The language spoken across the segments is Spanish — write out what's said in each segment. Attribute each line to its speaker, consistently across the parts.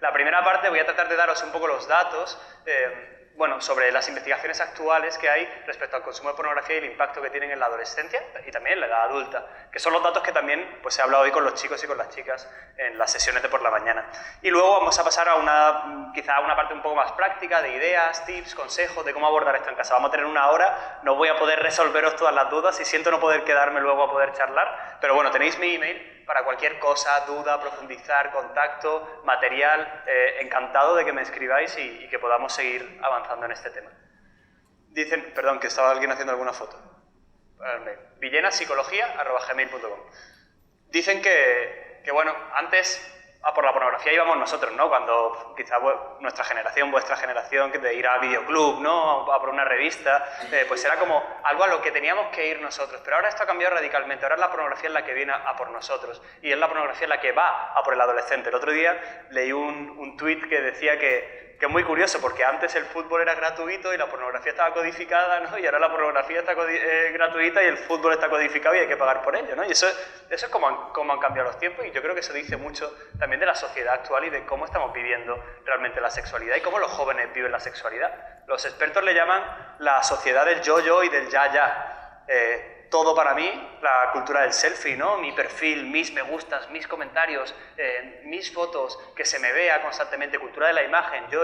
Speaker 1: La primera parte voy a tratar de daros un poco los datos sobre las investigaciones actuales que hay respecto al consumo de pornografía y el impacto que tienen en la adolescencia y también en la edad adulta, que son los datos que también he hablado hoy con los chicos y con las chicas en las sesiones de por la mañana. Y luego vamos a pasar a quizá una parte un poco más práctica de ideas, tips, consejos de cómo abordar esto en casa. Vamos a tener una hora, no voy a poder resolveros todas las dudas y siento no poder quedarme luego a poder charlar, pero bueno, tenéis mi email para cualquier cosa, duda, profundizar, contacto, material, encantado de que me escribáis y que podamos seguir avanzando en este tema. Dicen, perdón, que estaba alguien haciendo alguna foto. villenapsicología@gmail.com. Dicen que bueno, antes a por la pornografía íbamos nosotros, ¿no? Cuando quizá nuestra generación, vuestra generación, de ir a videoclub, ¿no? A por una revista, pues era como algo a lo que teníamos que ir nosotros. Pero ahora esto ha cambiado radicalmente. Ahora es la pornografía en la que viene a por nosotros. Y es la pornografía en la que va a por el adolescente. El otro día leí un tuit que decía que es muy curioso, porque antes el fútbol era gratuito y la pornografía estaba codificada, ¿no? Y ahora la pornografía está gratuita y el fútbol está codificado y hay que pagar por ello, ¿no? Y eso es como han cambiado los tiempos, y yo creo que eso dice mucho también de la sociedad actual y de cómo estamos viviendo realmente la sexualidad y cómo los jóvenes viven la sexualidad. Los expertos le llaman la sociedad del yo-yo y del ya-ya. Todo para mí, la cultura del selfie, ¿no? Mi perfil, mis me gustas, mis comentarios, mis fotos, que se me vea constantemente, cultura de la imagen, yo,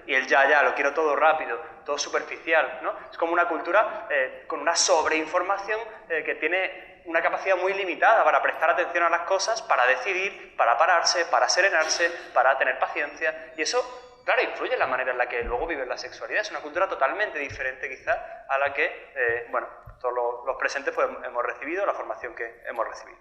Speaker 1: y el ya, lo quiero todo rápido, todo superficial, ¿no? Es como una cultura con una sobreinformación que tiene una capacidad muy limitada para prestar atención a las cosas, para decidir, para pararse, para serenarse, para tener paciencia, y eso, claro, influye en la manera en la que luego viven la sexualidad. Es una cultura totalmente diferente quizá a la que, todos los presentes pues, hemos recibido, la formación que hemos recibido.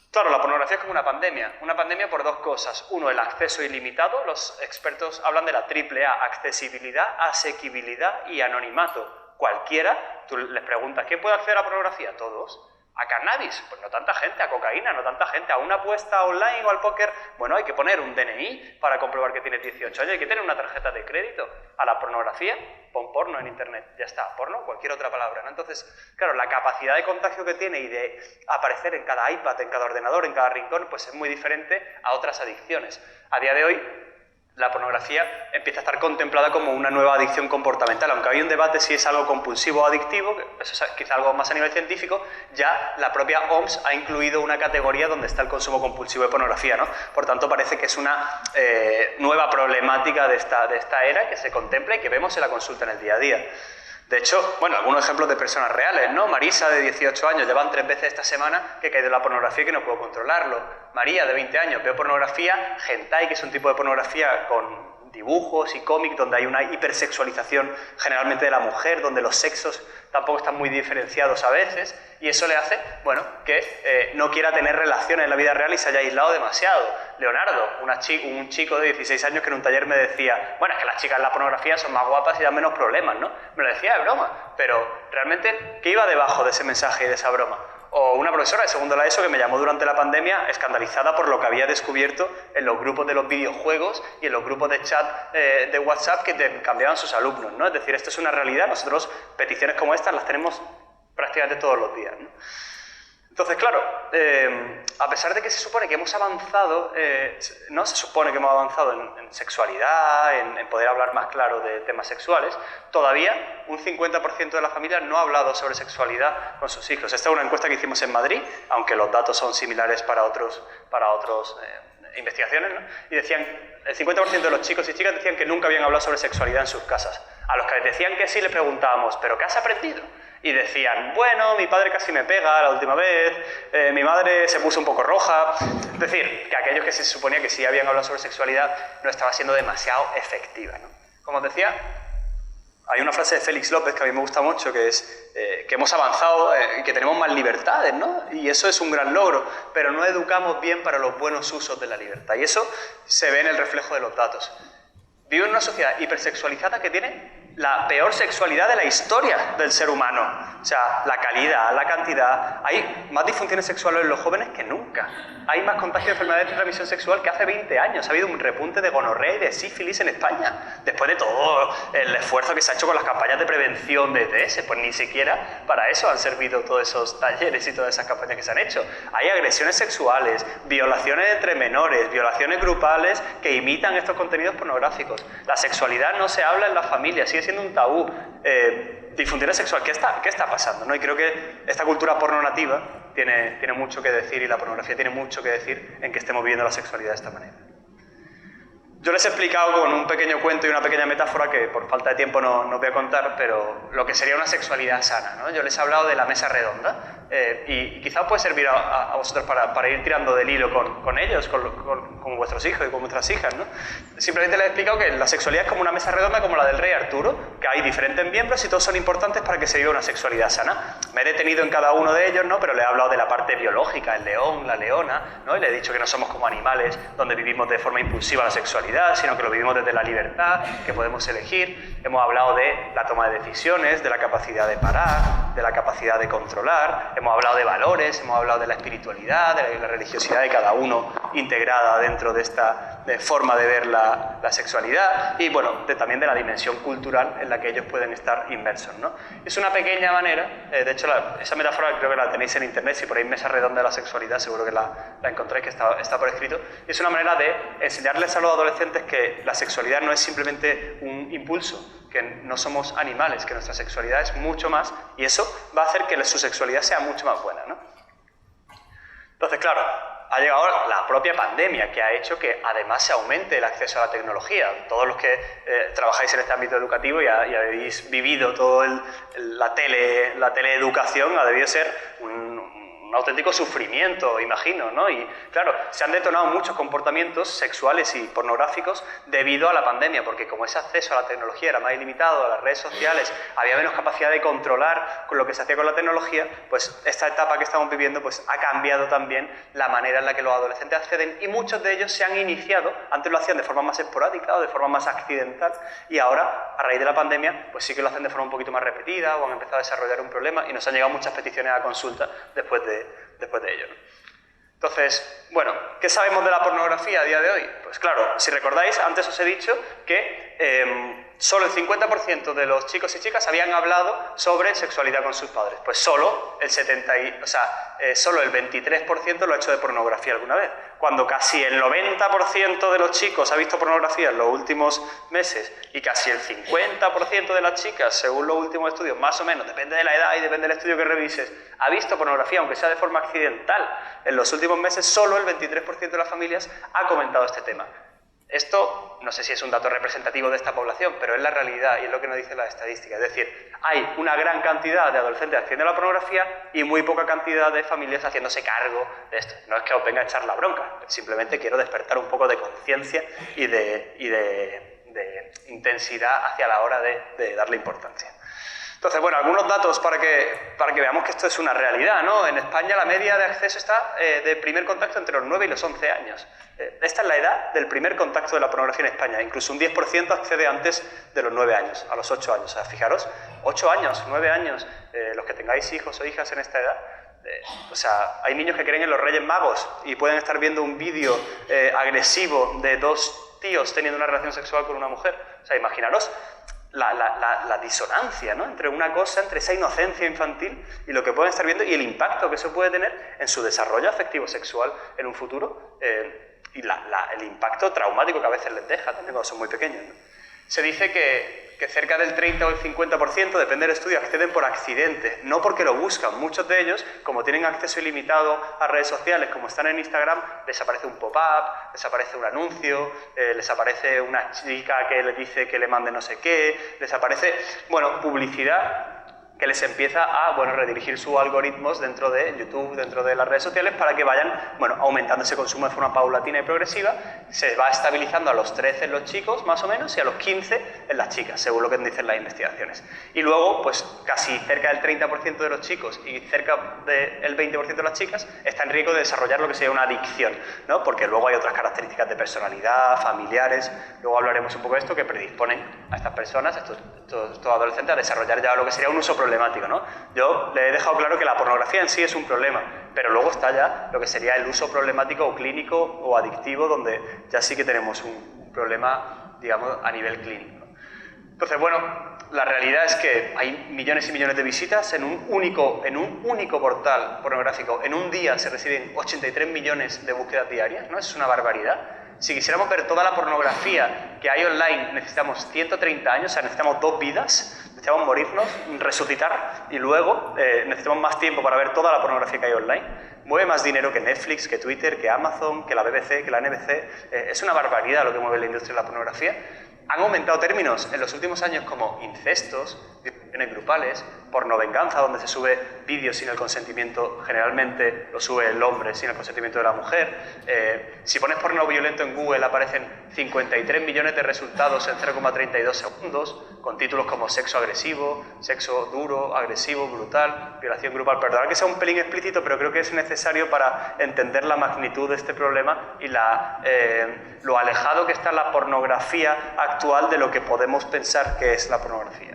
Speaker 1: Claro, la pornografía es como una pandemia por dos cosas. Uno, el acceso ilimitado. Los expertos hablan de la triple A: accesibilidad, asequibilidad y anonimato. Cualquiera, tú les preguntas, ¿quién puede acceder a la pornografía? Todos. ¿A cannabis? Pues no tanta gente. ¿A cocaína? No tanta gente. ¿A una apuesta online o al póker? Bueno, hay que poner un DNI para comprobar que tienes 18 años. Hay que tener una tarjeta de crédito. ¿A la pornografía? Pon porno en internet. Ya está. Porno, cualquier otra palabra, ¿no? Entonces, claro, la capacidad de contagio que tiene y de aparecer en cada iPad, en cada ordenador, en cada rincón, pues es muy diferente a otras adicciones. A día de hoy, la pornografía empieza a estar contemplada como una nueva adicción comportamental. Aunque hay un debate si es algo compulsivo o adictivo, que eso es quizá algo más a nivel científico, ya la propia OMS ha incluido una categoría donde está el consumo compulsivo de pornografía, ¿no? Por tanto, parece que es una nueva problemática de esta era que se contempla y que vemos en la consulta en el día a día. De hecho, bueno, algunos ejemplos de personas reales, ¿no? Marisa, de 18 años, llevan 3 veces esta semana que he caído en la pornografía y que no puedo controlarlo. María, de 20 años, veo pornografía, hentai, que es un tipo de pornografía con dibujos y cómics donde hay una hipersexualización generalmente de la mujer, donde los sexos tampoco están muy diferenciados a veces, y eso le hace, bueno, que no quiera tener relaciones en la vida real y se haya aislado demasiado. Leonardo, un chico de 16 años que en un taller me decía, bueno, es que las chicas en la pornografía son más guapas y dan menos problemas, ¿no? Me lo decía de broma, pero realmente, ¿qué iba debajo de ese mensaje y de esa broma? O una profesora de segundo de la ESO que me llamó durante la pandemia escandalizada por lo que había descubierto en los grupos de los videojuegos y en los grupos de chat de WhatsApp que cambiaban sus alumnos, ¿no? Es decir, esto es una realidad. Nosotros peticiones como estas las tenemos prácticamente todos los días, ¿no? Entonces, claro, a pesar de que se supone que hemos avanzado, no se supone que hemos avanzado en sexualidad, en poder hablar más claro de temas sexuales, todavía un 50% de las familias no ha hablado sobre sexualidad con sus hijos. Esta es una encuesta que hicimos en Madrid, aunque los datos son similares para otros investigaciones, ¿no? Y decían, el 50% de los chicos y chicas decían que nunca habían hablado sobre sexualidad en sus casas. A los que decían que sí, le preguntábamos, ¿pero qué has aprendido? Y decían, bueno, mi padre casi me pega la última vez, mi madre se puso un poco roja. Es decir, que aquellos que se suponía que sí habían hablado sobre sexualidad no estaba siendo demasiado efectiva, ¿no? Como os decía, hay una frase de Félix López que a mí me gusta mucho, que es que hemos avanzado y que tenemos más libertades, ¿no? Y eso es un gran logro, pero no educamos bien para los buenos usos de la libertad. Y eso se ve en el reflejo de los datos. Vive en una sociedad hipersexualizada que tiene la peor sexualidad de la historia del ser humano. O sea, la calidad, la cantidad. Hay más disfunciones sexuales en los jóvenes que nunca. Hay más contagios de enfermedades de transmisión sexual que hace 20 años. Ha habido un repunte de gonorrea y de sífilis en España. Después de todo el esfuerzo que se ha hecho con las campañas de prevención de ETS, pues ni siquiera para eso han servido todos esos talleres y todas esas campañas que se han hecho. Hay agresiones sexuales, violaciones entre menores, violaciones grupales que imitan estos contenidos pornográficos. La sexualidad no se habla en la familia, sigue siendo un tabú. Disfunción sexual, ¿qué está pasando? ¿No? Y creo que esta cultura pornonativa tiene mucho que decir, y la pornografía tiene mucho que decir en que estemos viviendo la sexualidad de esta manera. Yo les he explicado con un pequeño cuento y una pequeña metáfora que por falta de tiempo no voy a contar, pero lo que sería una sexualidad sana, ¿no? Yo les he hablado de la mesa redonda y quizás puede servir a vosotros para ir tirando del hilo con ellos, con vuestros hijos y con vuestras hijas, ¿no? Simplemente les he explicado que la sexualidad es como una mesa redonda como la del rey Arturo, que hay diferentes miembros y todos son importantes para que se viva una sexualidad sana. Me he detenido en cada uno de ellos, ¿no? Pero le he hablado de la parte biológica, el león, la leona, ¿no? Y le he dicho que no somos como animales donde vivimos de forma impulsiva la sexualidad, sino que lo vivimos desde la libertad, que podemos elegir. Hemos hablado de la toma de decisiones, de la capacidad de parar, de la capacidad de controlar. Hemos hablado de valores, hemos hablado de la espiritualidad, de la religiosidad de cada uno integrada dentro de esta forma de ver la sexualidad y, bueno, también de la dimensión cultural en la que ellos pueden estar inmersos, ¿no? Es una pequeña manera, de hecho esa metáfora creo que la tenéis en internet, si por ahí mesa redonda de la sexualidad seguro que la encontráis, que está por escrito. Es una manera de enseñarles a los adolescentes que la sexualidad no es simplemente un impulso, que no somos animales, que nuestra sexualidad es mucho más, y eso va a hacer que su sexualidad sea mucho más buena, ¿no? Entonces, claro, ha llegado la propia pandemia, que ha hecho que además se aumente el acceso a la tecnología. Todos los que trabajáis en este ámbito educativo y habéis vivido toda la teleeducación, ha debido ser un auténtico sufrimiento, imagino, ¿no? Y claro, se han detonado muchos comportamientos sexuales y pornográficos debido a la pandemia, porque como ese acceso a la tecnología era más ilimitado, a las redes sociales, había menos capacidad de controlar con lo que se hacía con la tecnología, pues esta etapa que estamos viviendo pues ha cambiado también la manera en la que los adolescentes acceden, y muchos de ellos se han iniciado, antes lo hacían de forma más esporádica o de forma más accidental, y ahora, a raíz de la pandemia, pues sí que lo hacen de forma un poquito más repetida o han empezado a desarrollar un problema, y nos han llegado muchas peticiones a consulta después de ello, ¿no? Entonces, bueno, ¿qué sabemos de la pornografía a día de hoy? Pues claro, si recordáis, antes os he dicho que solo el 50% de los chicos y chicas habían hablado sobre sexualidad con sus padres. Pues solo el 23% lo ha hecho de pornografía alguna vez. Cuando casi el 90% de los chicos ha visto pornografía en los últimos meses y casi el 50% de las chicas, según los últimos estudios, más o menos, depende de la edad y depende del estudio que revises, ha visto pornografía, aunque sea de forma accidental, en los últimos meses, solo el 23% de las familias ha comentado este tema. Esto no sé si es un dato representativo de esta población, pero es la realidad y es lo que nos dice la estadística. Es decir, hay una gran cantidad de adolescentes haciendo la pornografía y muy poca cantidad de familias haciéndose cargo de esto. No es que os venga a echar la bronca, simplemente quiero despertar un poco de conciencia y de intensidad hacia la hora de darle importancia. Entonces, bueno, algunos datos para que veamos que esto es una realidad, ¿no? En España la media de acceso está de primer contacto entre los 9 y los 11 años. Esta es la edad del primer contacto de la pornografía en España. Incluso un 10% accede antes de los 9 años, a los 8 años. O sea, fijaros, 8 años, 9 años, los que tengáis hijos o hijas en esta edad, o sea, hay niños que creen en los Reyes Magos y pueden estar viendo un vídeo agresivo de dos tíos teniendo una relación sexual con una mujer. O sea, imaginaros la disonancia, ¿no? Entre una cosa, entre esa inocencia infantil y lo que pueden estar viendo y el impacto que eso puede tener en su desarrollo afectivo sexual en un futuro y el impacto traumático que a veces les deja también cuando son muy pequeños, ¿no? Se dice que cerca del 30 o el 50%, depende del estudio, acceden por accidente, no porque lo buscan. Muchos de ellos, como tienen acceso ilimitado a redes sociales, como están en Instagram, les aparece un pop-up, les aparece un anuncio, les aparece una chica que les dice que le mande no sé qué, les aparece, bueno, publicidad que les empieza a redirigir sus algoritmos dentro de YouTube, dentro de las redes sociales, para que vayan aumentando ese consumo de forma paulatina y progresiva. Se va estabilizando a los 13 en los chicos, más o menos, y a los 15 en las chicas, según lo que dicen las investigaciones. Y luego, pues casi cerca del 30% de los chicos y cerca del 20% de las chicas está en riesgo de desarrollar lo que sería una adicción, ¿no? Porque luego hay otras características de personalidad, familiares, luego hablaremos un poco de esto, que predisponen a estas personas, estos adolescentes, a desarrollar ya lo que sería un uso problemático, ¿no? Yo le he dejado claro que la pornografía en sí es un problema, pero luego está ya lo que sería el uso problemático o clínico o adictivo, donde ya sí que tenemos un problema, digamos, a nivel clínico. Entonces, la realidad es que hay millones y millones de visitas en un único portal pornográfico. En un día se reciben 83 millones de búsquedas diarias, ¿no? Es una barbaridad. Si quisiéramos ver toda la pornografía que hay online, necesitamos 130 años, o sea, necesitamos 2 vidas, necesitamos morirnos, resucitar y luego necesitamos más tiempo para ver toda la pornografía que hay online. Mueve más dinero que Netflix, que Twitter, que Amazon, que la BBC, que la NBC. Es una barbaridad lo que mueve la industria de la pornografía. Han aumentado términos en los últimos años como incestos, violaciones grupales, pornovenganza, donde se sube vídeos sin el consentimiento, generalmente lo sube el hombre sin el consentimiento de la mujer. Si pones porno violento en Google aparecen 53 millones de resultados en 0,32 segundos, con títulos como sexo agresivo, sexo duro, agresivo, brutal, violación grupal. Perdonad que sea un pelín explícito, pero creo que es necesario para entender la magnitud de este problema y lo alejado que está la pornografía actual de lo que podemos pensar que es la pornografía.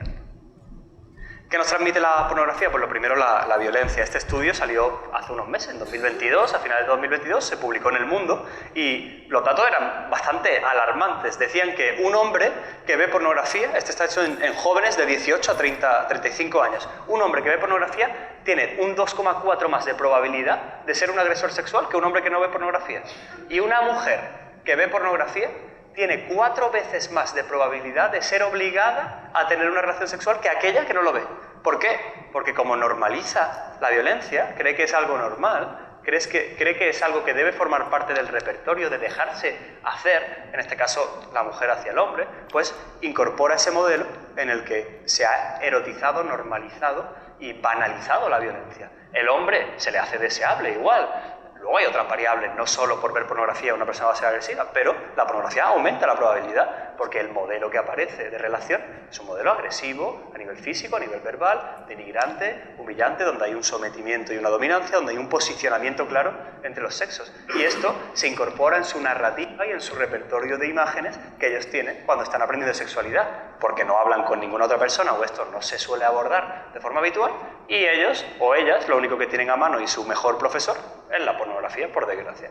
Speaker 1: ¿Qué nos transmite la pornografía? Pues lo primero, la violencia. Este estudio salió hace unos meses, en 2022, a finales de 2022, se publicó en El Mundo y los datos eran bastante alarmantes. Decían que un hombre que ve pornografía, este está hecho en jóvenes de 18 a 35 años, un hombre que ve pornografía tiene un 2,4 más de probabilidad de ser un agresor sexual que un hombre que no ve pornografía. Y una mujer que ve pornografía tiene 4 veces más de probabilidad de ser obligada a tener una relación sexual que aquella que no lo ve. ¿Por qué? Porque como normaliza la violencia, cree que es algo normal, cree que es algo que debe formar parte del repertorio de dejarse hacer, en este caso la mujer hacia el hombre, pues incorpora ese modelo en el que se ha erotizado, normalizado y banalizado la violencia. El hombre se le hace deseable igual. Luego hay otras variables, no solo por ver pornografía una persona va a ser agresiva, pero la pornografía aumenta la probabilidad, porque el modelo que aparece de relación es un modelo agresivo a nivel físico, a nivel verbal, denigrante, humillante, donde hay un sometimiento y una dominancia, donde hay un posicionamiento claro entre los sexos. Y esto se incorpora en su narrativa y en su repertorio de imágenes que ellos tienen cuando están aprendiendo sexualidad, porque no hablan con ninguna otra persona o esto no se suele abordar de forma habitual, y ellos o ellas lo único que tienen a mano y su mejor profesor es la pornografía, por desgracia.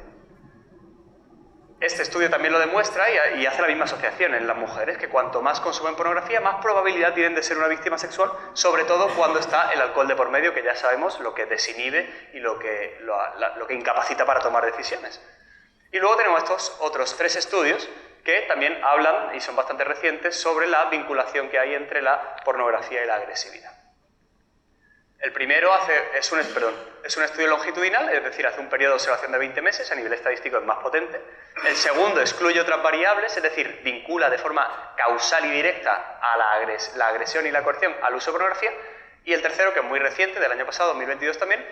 Speaker 1: Este estudio también lo demuestra y hace la misma asociación en las mujeres, que cuanto más consumen pornografía, más probabilidad tienen de ser una víctima sexual, sobre todo cuando está el alcohol de por medio, que ya sabemos lo que desinhibe y lo que incapacita para tomar decisiones. Y luego tenemos estos otros 3 estudios que también hablan, y son bastante recientes, sobre la vinculación que hay entre la pornografía y la agresividad. El primero es un estudio longitudinal, es decir, hace un periodo de observación de 20 meses, a nivel estadístico es más potente. El segundo excluye otras variables, es decir, vincula de forma causal y directa a la agresión y la coerción al uso de pornografía. Y el tercero, que es muy reciente, del año pasado, 2022 también,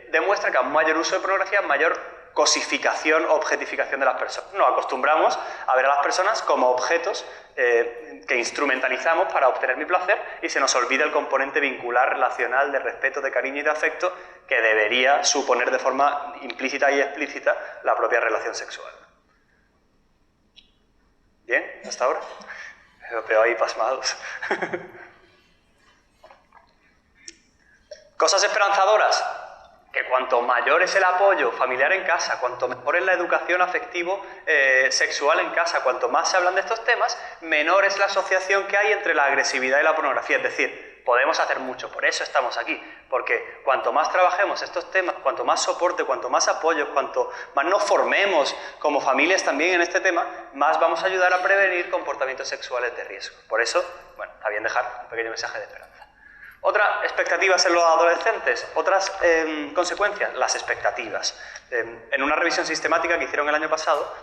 Speaker 1: demuestra que a un mayor uso de pornografía, mayor cosificación o objetificación de las personas. Nos acostumbramos a ver a las personas como objetos que instrumentalizamos para obtener mi placer y se nos olvida el componente vincular, relacional, de respeto, de cariño y de afecto que debería suponer de forma implícita y explícita la propia relación sexual. ¿Bien? ¿Hasta ahora? Los veo ahí pasmados. Cosas esperanzadoras. Que cuanto mayor es el apoyo familiar en casa, cuanto mejor es la educación afectivo-sexual en casa, cuanto más se hablan de estos temas, menor es la asociación que hay entre la agresividad y la pornografía. Es decir, podemos hacer mucho, por eso estamos aquí, porque cuanto más trabajemos estos temas, cuanto más soporte, cuanto más apoyo, cuanto más nos formemos como familias también en este tema, más vamos a ayudar a prevenir comportamientos sexuales de riesgo. Por eso, bueno, está bien dejar un pequeño mensaje de esperanza. Otras expectativas en los adolescentes, otras consecuencias, las expectativas. En una revisión sistemática que hicieron el año pasado,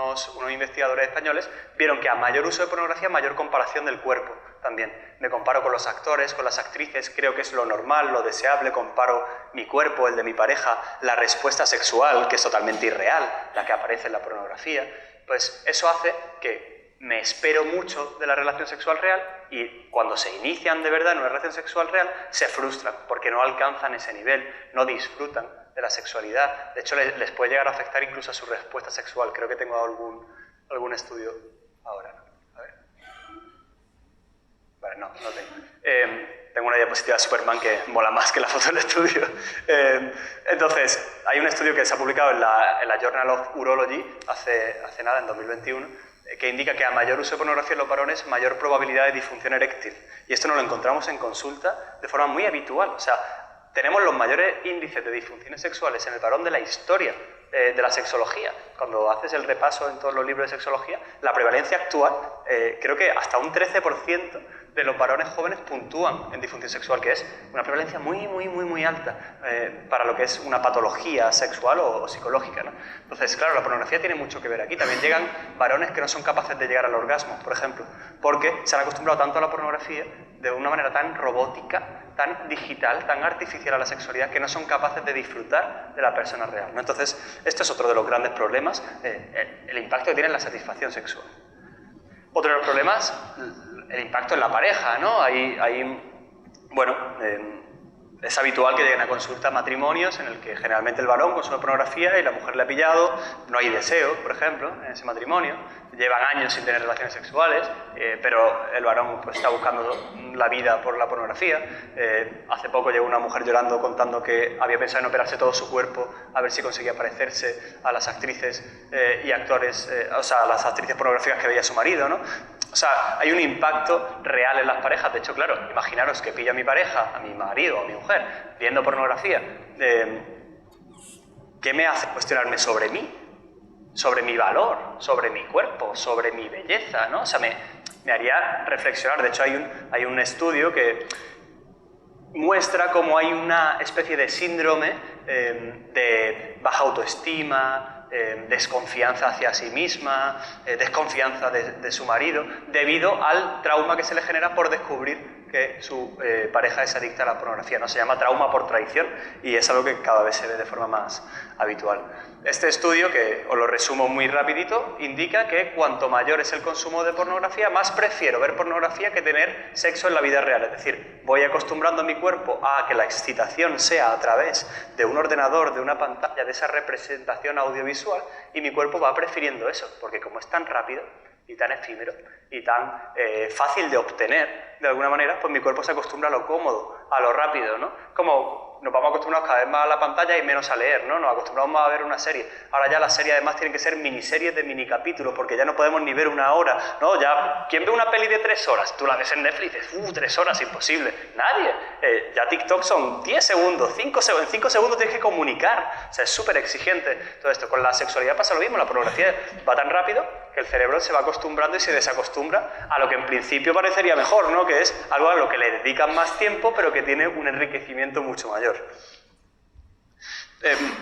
Speaker 1: unos investigadores españoles vieron que a mayor uso de pornografía, mayor comparación del cuerpo también. Me comparo con los actores, con las actrices, creo que es lo normal, lo deseable, comparo mi cuerpo, el de mi pareja, la respuesta sexual, que es totalmente irreal, la que aparece en la pornografía. Pues eso hace que me espero mucho de la relación sexual real y cuando se inician de verdad en una relación sexual real se frustran porque no alcanzan ese nivel, no disfrutan de la sexualidad. De hecho, les puede llegar a afectar incluso a su respuesta sexual. Creo que tengo algún estudio ahora. A ver. Vale, no tengo. Tengo una diapositiva de Superman que mola más que la foto del estudio. Entonces, hay un estudio que se ha publicado en la Journal of Urology hace nada, en 2021, que indica que a mayor uso de pornografía en los varones, mayor probabilidad de disfunción eréctil. Y esto nos lo encontramos en consulta de forma muy habitual. O sea, tenemos los mayores índices de disfunciones sexuales en el varón de la historia de la sexología. Cuando haces el repaso en todos los libros de sexología, la prevalencia actual, creo que hasta un 13% de los varones jóvenes puntúan en disfunción sexual, que es una prevalencia muy alta para lo que es una patología sexual o psicológica, ¿no? Entonces, claro, la pornografía tiene mucho que ver aquí. También llegan varones que no son capaces de llegar al orgasmo, por ejemplo, porque se han acostumbrado tanto a la pornografía de una manera tan robótica, tan digital, tan artificial a la sexualidad, que no son capaces de disfrutar de la persona real, ¿no? Entonces, esto es otro de los grandes problemas, el impacto que tiene en la satisfacción sexual. Otro de los problemas, el impacto en la pareja, ¿no? Es habitual que lleguen a consulta matrimonios en el que generalmente el varón consume pornografía y la mujer le ha pillado, no hay deseo, por ejemplo, en ese matrimonio, llevan años sin tener relaciones sexuales, pero el varón pues, está buscando la vida por la pornografía. Hace poco llegó una mujer llorando contando que había pensado en operarse todo su cuerpo a ver si conseguía parecerse a las actrices y actores, o sea, a las actrices pornográficas que veía su marido, ¿no? O sea, hay un impacto real en las parejas. De hecho, claro, imaginaros que pillo a mi pareja, a mi marido o a mi mujer, viendo pornografía. ¿Qué me hace cuestionarme sobre mí? Sobre mi valor, sobre mi cuerpo, sobre mi belleza, ¿no? O sea, me haría reflexionar. De hecho, hay un estudio que muestra cómo hay una especie de síndrome de baja autoestima, desconfianza hacia sí misma, desconfianza de su marido, debido al trauma que se le genera por descubrir que su pareja es adicta a la pornografía, ¿no? Se llama trauma por traición y es algo que cada vez se ve de forma más habitual. Este estudio, que os lo resumo muy rapidito, indica que cuanto mayor es el consumo de pornografía, más prefiero ver pornografía que tener sexo en la vida real. Es decir, voy acostumbrando mi cuerpo a que la excitación sea a través de un ordenador, de una pantalla, de esa representación audiovisual, y mi cuerpo va prefiriendo eso, porque como es tan rápido y tan efímero y tan fácil de obtener, de alguna manera, pues mi cuerpo se acostumbra a lo cómodo, a lo rápido, ¿no? Como nos vamos acostumbrados cada vez más a la pantalla y menos a leer, ¿no? Nos acostumbramos más a ver una serie. Ahora ya las series además tienen que ser miniseries de minicapítulos, porque ya no podemos ni ver una hora, ¿no? Ya, ¿quién ve una peli de 3 horas? Tú la ves en Netflix y dices, 3 horas, imposible. Nadie. Ya TikTok son 10 segundos, 5 segundos. En 5 segundos tienes que comunicar. O sea, es súper exigente todo esto. Con la sexualidad pasa lo mismo. La pornografía va tan rápido que el cerebro se va acostumbrando y se desacostumbra a lo que en principio parecería mejor, ¿no? Que es algo a lo que le dedican más tiempo, pero que tiene un enriquecimiento mucho mayor.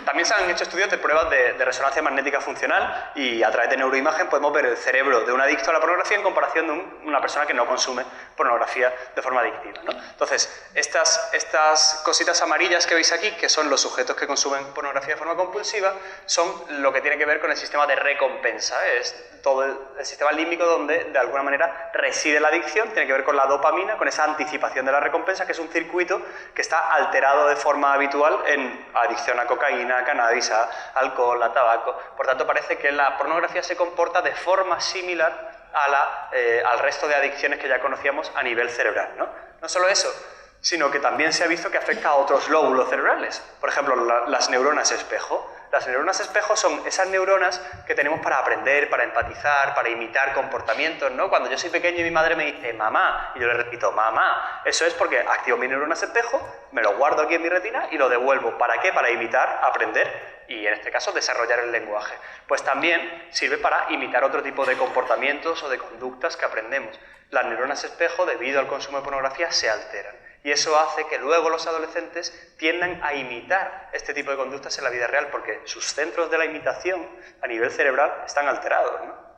Speaker 1: También se han hecho estudios de pruebas de resonancia magnética funcional y a través de neuroimagen podemos ver el cerebro de un adicto a la pornografía en comparación de una persona que no consume pornografía de forma adictiva, ¿no? Entonces, estas cositas amarillas que veis aquí, que son los sujetos que consumen pornografía de forma compulsiva, son lo que tiene que ver con el sistema de recompensa, ¿eh? Es todo el sistema límbico donde de alguna manera reside la adicción, tiene que ver con la dopamina, con esa anticipación de la recompensa, que es un circuito que está alterado de forma habitual en adicción a cocaína, a cannabis, a alcohol, a tabaco. Por tanto, parece que la pornografía se comporta de forma similar al resto de adicciones que ya conocíamos a nivel cerebral, ¿no? No solo eso, sino que también se ha visto que afecta a otros lóbulos cerebrales. Por ejemplo, las neuronas espejo. Las neuronas espejo son esas neuronas que tenemos para aprender, para empatizar, para imitar comportamientos, ¿no? Cuando yo soy pequeño y mi madre me dice mamá, y yo le repito mamá, eso es porque activo mis neuronas espejo, me lo guardo aquí en mi retina y lo devuelvo. ¿Para qué? Para imitar, aprender y en este caso desarrollar el lenguaje. Pues también sirve para imitar otro tipo de comportamientos o de conductas que aprendemos. Las neuronas espejo, debido al consumo de pornografía, se alteran. Y eso hace que luego los adolescentes tiendan a imitar este tipo de conductas en la vida real, porque sus centros de la imitación a nivel cerebral están alterados, ¿no?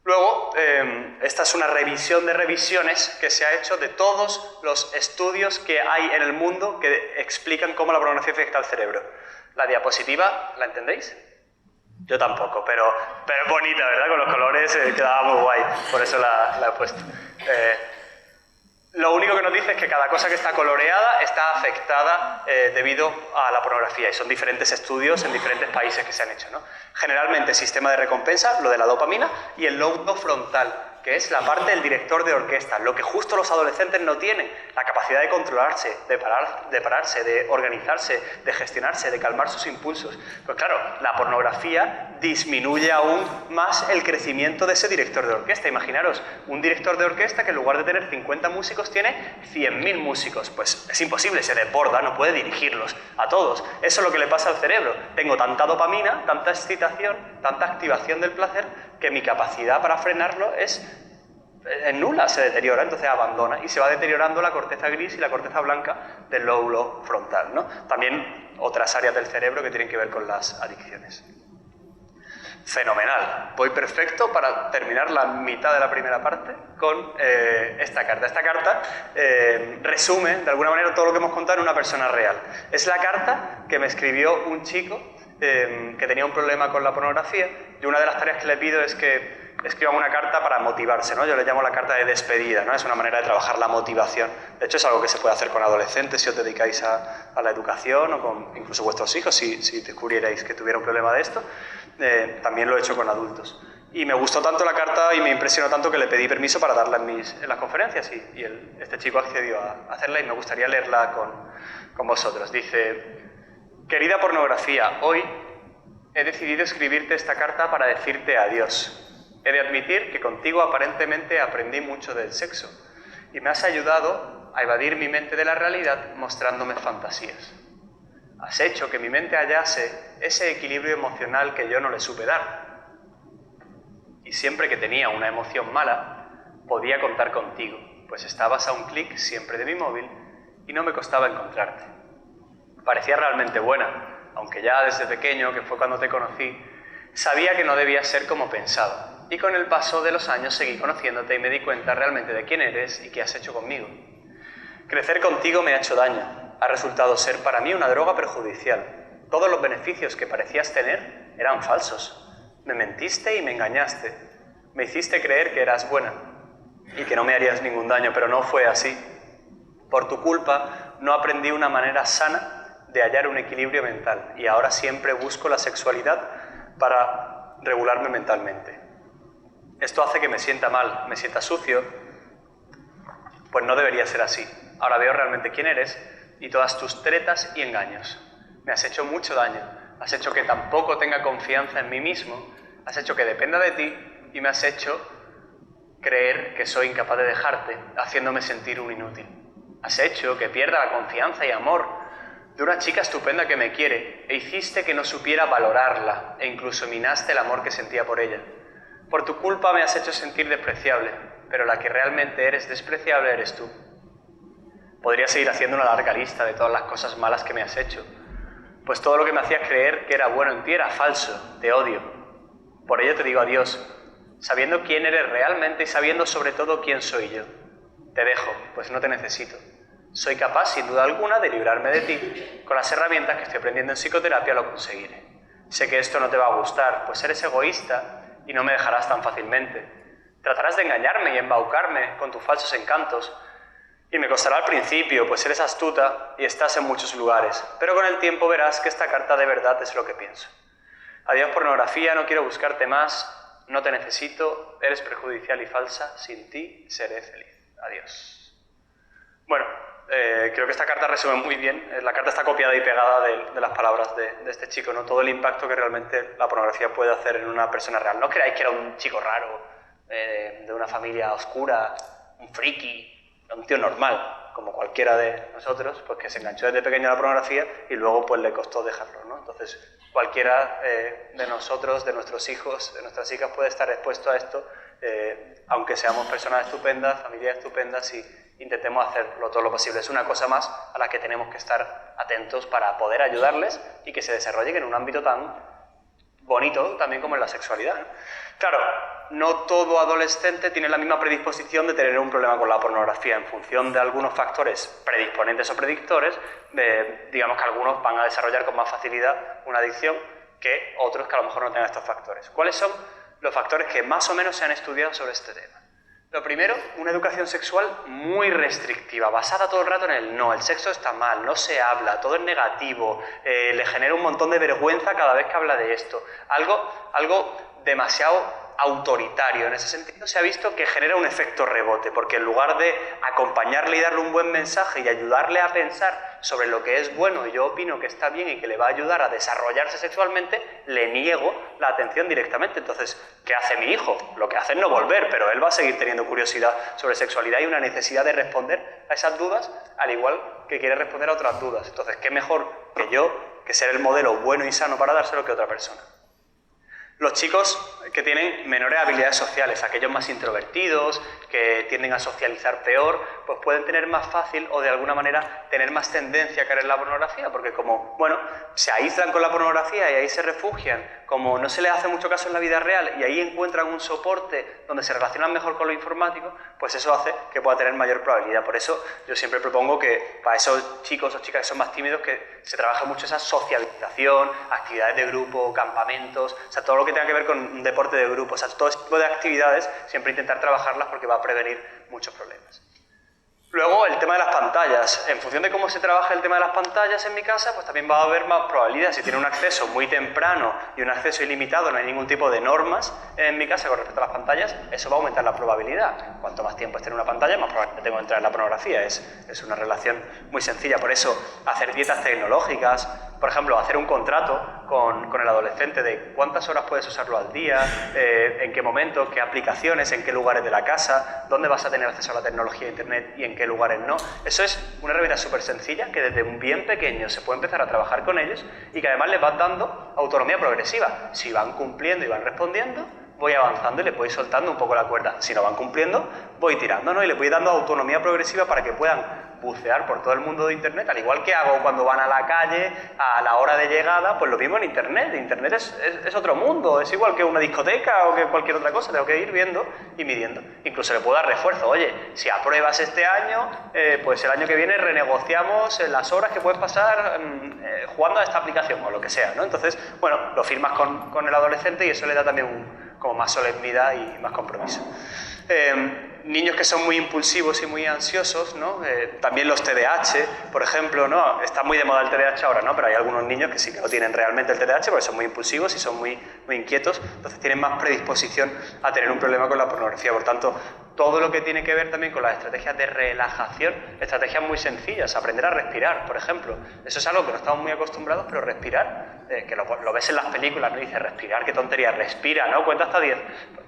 Speaker 1: Luego, esta es una revisión de revisiones que se ha hecho de todos los estudios que hay en el mundo que explican cómo la pornografía afecta al cerebro. La diapositiva, ¿la entendéis? Yo tampoco, pero es bonita, ¿verdad? Con los colores quedaba muy guay, por eso la he puesto. Lo único que nos dice es que cada cosa que está coloreada está afectada debido a la pornografía, y son diferentes estudios en diferentes países que se han hecho, ¿no? Generalmente sistema de recompensa, lo de la dopamina, y el lóbulo frontal, que es la parte del director de orquesta, lo que justo los adolescentes no tienen, la capacidad de controlarse, de pararse, de organizarse, de gestionarse, de calmar sus impulsos. Pues claro, la pornografía disminuye aún más el crecimiento de ese director de orquesta. Imaginaros, un director de orquesta que en lugar de tener 50 músicos tiene 100.000 músicos. Pues es imposible, se desborda, no puede dirigirlos a todos. Eso es lo que le pasa al cerebro. Tengo tanta dopamina, tanta excitación, tanta activación del placer, que mi capacidad para frenarlo es nula, se deteriora, entonces abandona y se va deteriorando la corteza gris y la corteza blanca del lóbulo frontal, ¿no? También otras áreas del cerebro que tienen que ver con las adicciones. Fenomenal. Voy perfecto para terminar la mitad de la primera parte con esta carta. Esta carta resume, de alguna manera, todo lo que hemos contado en una persona real. Es la carta que me escribió un chico que tenía un problema con la pornografía, y una de las tareas que le pido es que escriban una carta para motivarse, ¿no? Yo le llamo la carta de despedida, ¿no? Es una manera de trabajar la motivación. De hecho, es algo que se puede hacer con adolescentes si os dedicáis a la educación, o con incluso vuestros hijos, si descubrierais que tuviera un problema de esto. También lo he hecho con adultos. Y me gustó tanto la carta y me impresionó tanto que le pedí permiso para darla en las conferencias, y este chico accedió a hacerla, y me gustaría leerla con vosotros. Dice: querida pornografía, hoy he decidido escribirte esta carta para decirte adiós. He de admitir que contigo aparentemente aprendí mucho del sexo y me has ayudado a evadir mi mente de la realidad mostrándome fantasías. Has hecho que mi mente hallase ese equilibrio emocional que yo no le supe dar. Y siempre que tenía una emoción mala, podía contar contigo, pues estabas a un clic siempre de mi móvil y no me costaba encontrarte. Parecía realmente buena, aunque ya desde pequeño, que fue cuando te conocí, sabía que no debías ser como pensaba. Y con el paso de los años seguí conociéndote y me di cuenta realmente de quién eres y qué has hecho conmigo. Crecer contigo me ha hecho daño. Ha resultado ser para mí una droga perjudicial. Todos los beneficios que parecías tener eran falsos. Me mentiste y me engañaste. Me hiciste creer que eras buena y que no me harías ningún daño, pero no fue así. Por tu culpa no aprendí una manera sana de hallar un equilibrio mental, y ahora siempre busco la sexualidad para regularme mentalmente. Esto hace que me sienta mal, me sienta sucio, pues no debería ser así. Ahora veo realmente quién eres y todas tus tretas y engaños. Me has hecho mucho daño, has hecho que tampoco tenga confianza en mí mismo, has hecho que dependa de ti y me has hecho creer que soy incapaz de dejarte, haciéndome sentir un inútil. Has hecho que pierda la confianza y amor de una chica estupenda que me quiere, e hiciste que no supiera valorarla, e incluso minaste el amor que sentía por ella. Por tu culpa me has hecho sentir despreciable, pero la que realmente eres despreciable eres tú. Podría seguir haciendo una larga lista de todas las cosas malas que me has hecho, pues todo lo que me hacías creer que era bueno en ti era falso, te odio. Por ello te digo adiós, sabiendo quién eres realmente y sabiendo sobre todo quién soy yo. Te dejo, pues no te necesito. Soy capaz, sin duda alguna, de librarme de ti. Con las herramientas que estoy aprendiendo en psicoterapia lo conseguiré. Sé que esto no te va a gustar, pues eres egoísta y no me dejarás tan fácilmente. Tratarás de engañarme y embaucarme con tus falsos encantos. Y me costará al principio, pues eres astuta y estás en muchos lugares. Pero con el tiempo verás que esta carta de verdad es lo que pienso. Adiós pornografía, no quiero buscarte más, no te necesito, eres perjudicial y falsa, sin ti seré feliz. Adiós. Bueno, creo que esta carta resume muy bien. La carta está copiada y pegada de las palabras de este chico, ¿no? Todo el impacto que realmente la pornografía puede hacer en una persona real. No creáis que era un chico raro, de una familia oscura, un friki, un tío normal, como cualquiera de nosotros, pues que se enganchó desde pequeño a la pornografía y luego pues le costó dejarlo, ¿no? Entonces, cualquiera de nosotros, de nuestros hijos, de nuestras hijas puede estar expuesto a esto, aunque seamos personas estupendas, familias estupendas intentemos hacerlo todo lo posible. Es una cosa más a la que tenemos que estar atentos para poder ayudarles y que se desarrollen en un ámbito tan bonito también como en la sexualidad, ¿no? Claro, no todo adolescente tiene la misma predisposición de tener un problema con la pornografía en función de algunos factores predisponentes o predictores. Digamos que algunos van a desarrollar con más facilidad una adicción que otros que a lo mejor no tengan estos factores. ¿Cuáles son los factores que más o menos se han estudiado sobre este tema? Lo primero, una educación sexual muy restrictiva, basada todo el rato en el no, el sexo está mal, no se habla, todo es negativo, le genera un montón de vergüenza cada vez que habla de esto. Algo demasiado autoritario. En ese sentido se ha visto que genera un efecto rebote, porque en lugar de acompañarle y darle un buen mensaje y ayudarle a pensar sobre lo que es bueno y yo opino que está bien y que le va a ayudar a desarrollarse sexualmente, le niego la atención directamente. Entonces, ¿qué hace mi hijo? Lo que hace es no volver, pero él va a seguir teniendo curiosidad sobre sexualidad y una necesidad de responder a esas dudas, al igual que quiere responder a otras dudas. Entonces, ¿qué mejor que yo, que ser el modelo bueno y sano para dárselo que otra persona? Los chicos que tienen menores habilidades sociales, aquellos más introvertidos, que tienden a socializar peor, pues pueden tener más fácil o de alguna manera tener más tendencia a caer en la pornografía, porque como, bueno, se aíslan con la pornografía y ahí se refugian, como no se les hace mucho caso en la vida real y ahí encuentran un soporte donde se relacionan mejor con lo informático, pues eso hace que pueda tener mayor probabilidad. Por eso yo siempre propongo que para esos chicos o chicas que son más tímidos que se trabaje mucho esa socialización, actividades de grupo, campamentos, o sea, todo lo que tenga que ver con un deporte de grupo, o sea, todo ese tipo de actividades, siempre intentar trabajarlas porque va a prevenir muchos problemas. Luego, el tema de las pantallas. En función de cómo se trabaja el tema de las pantallas en mi casa, pues también va a haber más probabilidad. Si tiene un acceso muy temprano y un acceso ilimitado, no hay ningún tipo de normas en mi casa con respecto a las pantallas, eso va a aumentar la probabilidad. Cuanto más tiempo esté en una pantalla, más probabilidad tengo de entrar en la pornografía. Es una relación muy sencilla. Por eso, hacer dietas tecnológicas, por ejemplo, hacer un contrato con el adolescente de cuántas horas puedes usarlo al día, en qué momento, qué aplicaciones, en qué lugares de la casa, dónde vas a tener acceso a la tecnología e internet y en qué lugares no. Eso es una herramienta súper sencilla que desde un bien pequeño se puede empezar a trabajar con ellos y que además les vas dando autonomía progresiva. Si van cumpliendo y van respondiendo, voy avanzando y les voy soltando un poco la cuerda. Si no van cumpliendo, voy tirando, ¿no? Y les voy dando autonomía progresiva para que puedan bucear por todo el mundo de Internet, al igual que hago cuando van a la calle, a la hora de llegada, pues lo mismo en Internet. Internet es otro mundo, es igual que una discoteca o que cualquier otra cosa, tengo que ir viendo y midiendo. Incluso le puedo dar refuerzo, oye, si apruebas este año, pues el año que viene renegociamos las horas que puedes pasar jugando a esta aplicación o lo que sea, ¿no? Entonces, bueno, lo firmas con el adolescente y eso le da también como más solemnidad y más compromiso. Niños que son muy impulsivos y muy ansiosos, ¿no? También los TDAH, por ejemplo, ¿no? Está muy de moda el TDAH ahora, ¿no? Pero hay algunos niños que sí que no tienen realmente el TDAH porque son muy impulsivos y son muy inquietos, entonces tienen más predisposición a tener un problema con la pornografía. Por tanto, todo lo que tiene que ver también con las estrategias de relajación, estrategias muy sencillas, aprender a respirar, por ejemplo. Eso es algo que no estamos muy acostumbrados, pero respirar, que lo ves en las películas, ¿no? Dice respirar, qué tontería, respira, ¿no? Cuenta hasta 10.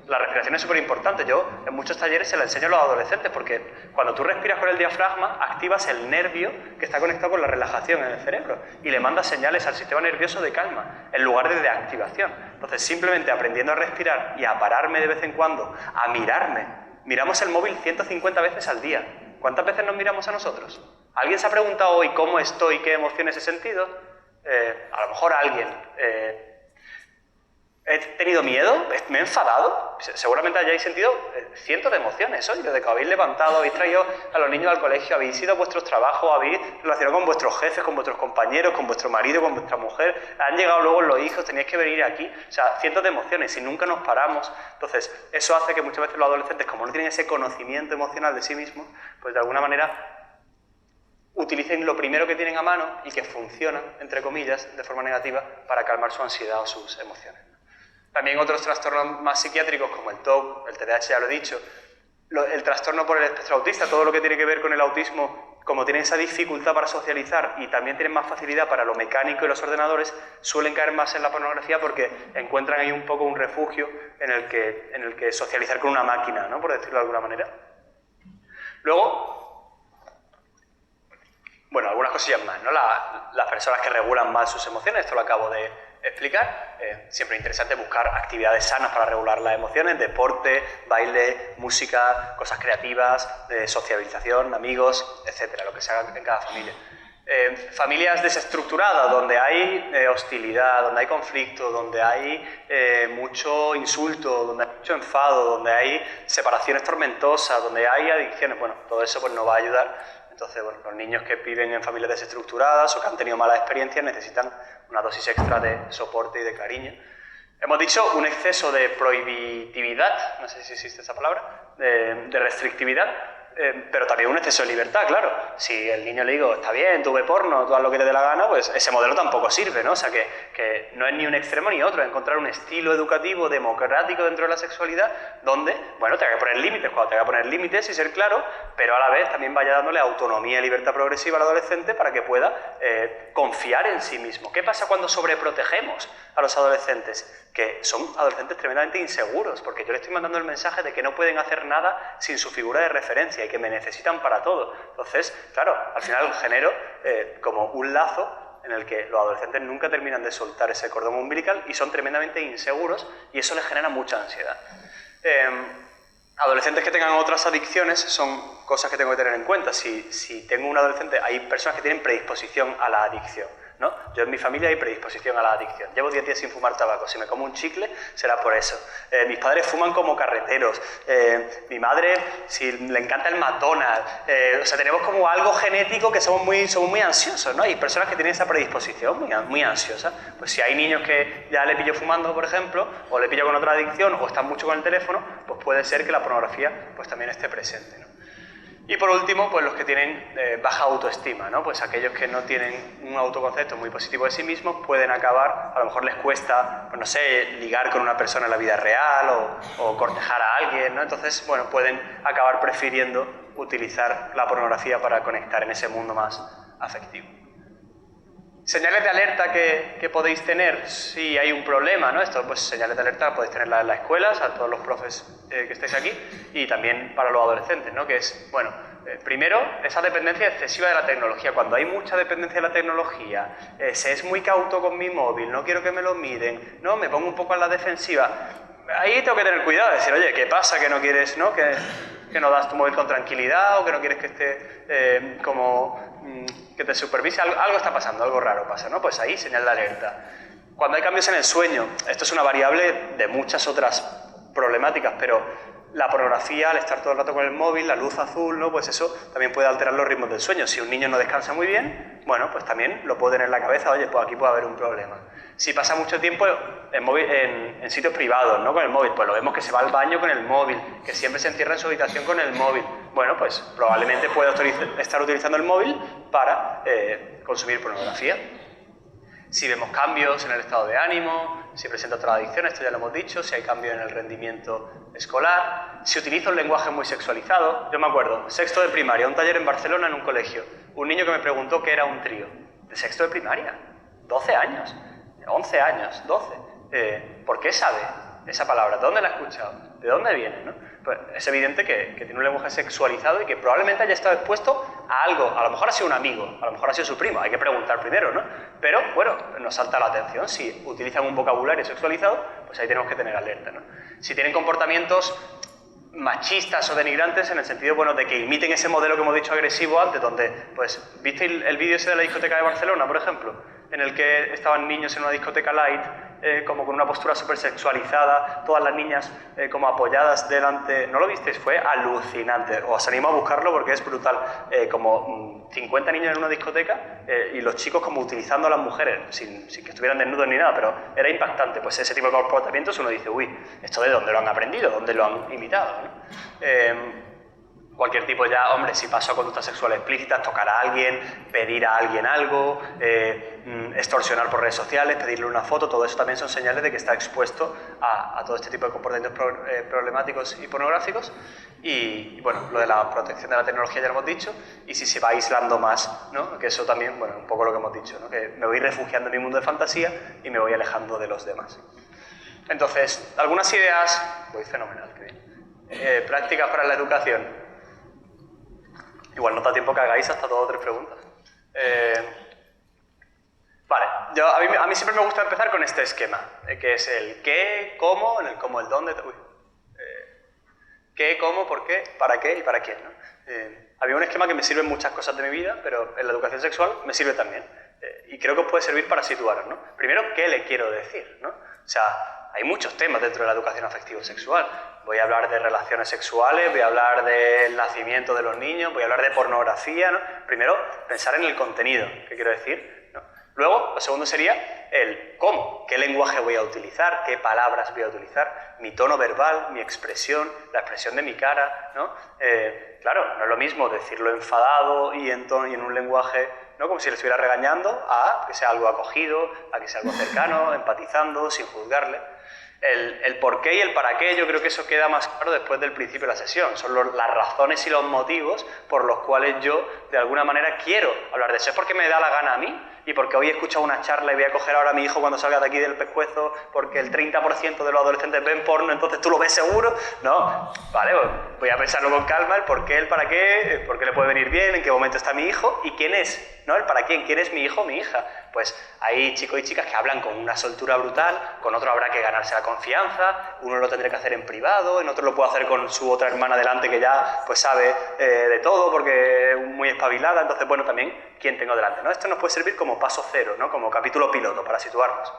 Speaker 1: La respiración es súper importante. Yo en muchos talleres se la enseño a los adolescentes porque cuando tú respiras con el diafragma, activas el nervio que está conectado con la relajación en el cerebro y le mandas señales al sistema nervioso de calma en lugar de activación. Entonces, simplemente aprendiendo a respirar y a pararme de vez en cuando, a mirarme. Miramos el móvil 150 veces al día. ¿Cuántas veces nos miramos a nosotros? ¿Alguien se ha preguntado hoy cómo estoy, qué emociones he sentido? A lo mejor alguien. ¿He tenido miedo? ¿Me he enfadado? Seguramente hayáis sentido cientos de emociones hoy, desde que habéis levantado, habéis traído a los niños al colegio, habéis ido a vuestros trabajos, habéis relacionado con vuestros jefes, con vuestros compañeros, con vuestro marido, con vuestra mujer, han llegado luego los hijos, teníais que venir aquí, o sea, cientos de emociones y nunca nos paramos. Entonces, eso hace que muchas veces los adolescentes, como no tienen ese conocimiento emocional de sí mismos, pues de alguna manera utilicen lo primero que tienen a mano y que funciona, entre comillas, de forma negativa, para calmar su ansiedad o sus emociones. También otros trastornos más psiquiátricos como el TOC, el TDAH ya lo he dicho, el trastorno por el espectro autista, todo lo que tiene que ver con el autismo, como tienen esa dificultad para socializar y también tienen más facilidad para lo mecánico y los ordenadores, suelen caer más en la pornografía porque encuentran ahí un poco un refugio en el que socializar con una máquina, ¿no? Por decirlo de alguna manera. Luego, bueno, algunas cosillas más, ¿no? Las personas que regulan mal sus emociones, esto lo acabo de explicar. Siempre es interesante buscar actividades sanas para regular las emociones, deporte, baile, música, cosas creativas, sociabilización, amigos, etcétera, lo que se haga en cada familia. Familias desestructuradas, donde hay hostilidad, donde hay conflicto, donde hay mucho insulto, donde hay mucho enfado, donde hay separaciones tormentosas, donde hay adicciones, bueno, todo eso pues nos va a ayudar. Entonces, bueno, los niños que viven en familias desestructuradas o que han tenido malas experiencias necesitan una dosis extra de soporte y de cariño. Hemos dicho un exceso de prohibitividad, no sé si existe esa palabra, de restrictividad, pero también un exceso de libertad, claro. Si el niño le digo, está bien, tú ve porno, tú haz lo que te dé la gana, pues ese modelo tampoco sirve, ¿no? O sea, que no es ni un extremo ni otro, es encontrar un estilo educativo democrático dentro de la sexualidad donde, bueno, tenga que poner límites cuando tenga que poner límites y ser claro, pero a la vez también vaya dándole autonomía y libertad progresiva al adolescente para que pueda confiar en sí mismo. ¿Qué pasa cuando sobreprotegemos a los adolescentes? Que son adolescentes tremendamente inseguros, porque yo le estoy mandando el mensaje de que no pueden hacer nada sin su figura de referencia y que me necesitan para todo. Entonces, claro, al final genero como un lazo en el que los adolescentes nunca terminan de soltar ese cordón umbilical y son tremendamente inseguros y eso les genera mucha ansiedad. Adolescentes que tengan otras adicciones son cosas que tengo que tener en cuenta. Si tengo un adolescente, hay personas que tienen predisposición a la adicción, ¿no? Yo en mi familia hay predisposición a la adicción. Llevo 10 días sin fumar tabaco. Si me como un chicle, será por eso. Mis padres fuman como carreteros. Mi madre, si le encanta el McDonald's. O sea, tenemos como algo genético que somos muy ansiosos, ¿no? Hay personas que tienen esa predisposición muy ansiosa. Pues si hay niños que ya le pillo fumando, por ejemplo, o le pillo con otra adicción, o están mucho con el teléfono, pues puede ser que la pornografía pues también esté presente, ¿no? Y por último, pues los que tienen baja autoestima, ¿no? Pues aquellos que no tienen un autoconcepto muy positivo de sí mismos pueden acabar, a lo mejor les cuesta, pues no sé, ligar con una persona en la vida real o cortejar a alguien, ¿no? Entonces, bueno, pueden acabar prefiriendo utilizar la pornografía para conectar en ese mundo más afectivo. Señales de alerta que podéis tener si hay un problema, ¿no? Esto, pues señales de alerta podéis tenerlas en las escuelas, a todos los profes que estáis aquí, y también para los adolescentes, ¿no? Que es, bueno, primero, esa dependencia excesiva de la tecnología. Cuando hay mucha dependencia de la tecnología, se es muy cauto con mi móvil, no quiero que me lo miren, ¿no? Me pongo un poco a la defensiva. Ahí tengo que tener cuidado, de decir, oye, ¿qué pasa que no quieres, ¿no? Que no das tu móvil con tranquilidad o que no quieres que esté que te supervise, algo está pasando, algo raro pasa, ¿no? Pues ahí, señal de alerta. Cuando hay cambios en el sueño, esto es una variable de muchas otras problemáticas, pero la pornografía, al estar todo el rato con el móvil, la luz azul, ¿no? Pues eso también puede alterar los ritmos del sueño. Si un niño no descansa muy bien, bueno, pues también lo puede tener en la cabeza, oye, pues aquí puede haber un problema. Si pasa mucho tiempo en sitios privados, ¿no? Con el móvil, pues lo vemos que se va al baño con el móvil, que siempre se encierra en su habitación con el móvil. Bueno, pues probablemente pueda estar utilizando el móvil para consumir pornografía. Si vemos cambios en el estado de ánimo, si presenta otra adicción, esto ya lo hemos dicho, si hay cambios en el rendimiento escolar, si utiliza un lenguaje muy sexualizado. Yo me acuerdo, sexto de primaria, un taller en Barcelona en un colegio, un niño que me preguntó qué era un trío. ¿De sexto de primaria? 12 años, 11 años, 12. ¿Por qué sabe esa palabra? ¿De dónde la ha escuchado? ¿De dónde viene, no? Pues es evidente que tiene un lenguaje sexualizado y que probablemente haya estado expuesto a algo. A lo mejor ha sido un amigo, a lo mejor ha sido su primo, hay que preguntar primero, ¿no? Pero, bueno, nos salta la atención. Si utilizan un vocabulario sexualizado, pues ahí tenemos que tener alerta, ¿no? Si tienen comportamientos machistas o denigrantes en el sentido, bueno, de que imiten ese modelo que hemos dicho agresivo antes, donde, pues, ¿viste el vídeo ese de la discoteca de Barcelona, por ejemplo? En el que estaban niños en una discoteca light, como con una postura súper sexualizada, todas las niñas como apoyadas delante. ¿No lo visteis? Fue alucinante. Os animo a buscarlo porque es brutal. Como 50 niños en una discoteca y los chicos como utilizando a las mujeres, sin que estuvieran desnudos ni nada, pero era impactante. Pues ese tipo de comportamientos uno dice, uy, ¿esto de dónde lo han aprendido? ¿Dónde lo han imitado, ¿no? Cualquier tipo ya, hombre, si paso a conductas sexuales explícitas, tocar a alguien, pedir a alguien algo, extorsionar por redes sociales, pedirle una foto, todo eso también son señales de que está expuesto a todo este tipo de comportamientos problemáticos y pornográficos. Y bueno, lo de la protección de la tecnología ya lo hemos dicho, y si se va aislando más, ¿no? Que eso también, bueno, un poco lo que hemos dicho, ¿no? Que me voy refugiando en mi mundo de fantasía y me voy alejando de los demás. Entonces, algunas ideas, voy fenomenal, qué bien. Prácticas para la educación. Igual no da tiempo que hagáis hasta 2 o 3 preguntas. Vale, a mí siempre me gusta empezar con este esquema, que es el qué, cómo, en el cómo, el dónde... qué, cómo, por qué, para qué y para quién, ¿no? A mí un esquema que me sirve en muchas cosas de mi vida, pero en la educación sexual me sirve también. Y creo que os puede servir para situaros, ¿no? Primero, ¿qué le quiero decir, ¿no? O sea, hay muchos temas dentro de la educación afectivo-sexual. Voy a hablar de relaciones sexuales, voy a hablar del nacimiento de los niños, voy a hablar de pornografía, ¿no? Primero, pensar en el contenido, ¿qué quiero decir? ¿No? Luego, lo segundo sería el cómo, qué lenguaje voy a utilizar, qué palabras voy a utilizar, mi tono verbal, mi expresión, la expresión de mi cara, ¿no? Claro, no es lo mismo decirlo enfadado y en un lenguaje, ¿no? Como si le estuviera regañando, a que sea algo acogido, a que sea algo cercano, empatizando, sin juzgarle. El por qué y el para qué, yo creo que eso queda más claro después del principio de la sesión. Son las razones y los motivos por los cuales yo, de alguna manera, quiero hablar de eso. ¿Es porque me da la gana a mí? ¿Y porque hoy he escuchado una charla y voy a coger ahora a mi hijo cuando salga de aquí del pescuezo porque el 30% de los adolescentes ven porno, entonces tú lo ves seguro? No, vale, pues voy a pensarlo con calma, el por qué, el para qué, por qué le puede venir bien, en qué momento está mi hijo y quién es, ¿no? El para quién es mi hijo o mi hija. Pues hay chicos y chicas que hablan con una soltura brutal, con otro habrá que ganarse la confianza, uno lo tendré que hacer en privado, en otro lo puedo hacer con su otra hermana delante que ya pues sabe de todo porque es muy espabilada, entonces bueno, también quién tengo delante, ¿no? Esto nos puede servir como paso cero, ¿no? Como capítulo piloto para situarnos.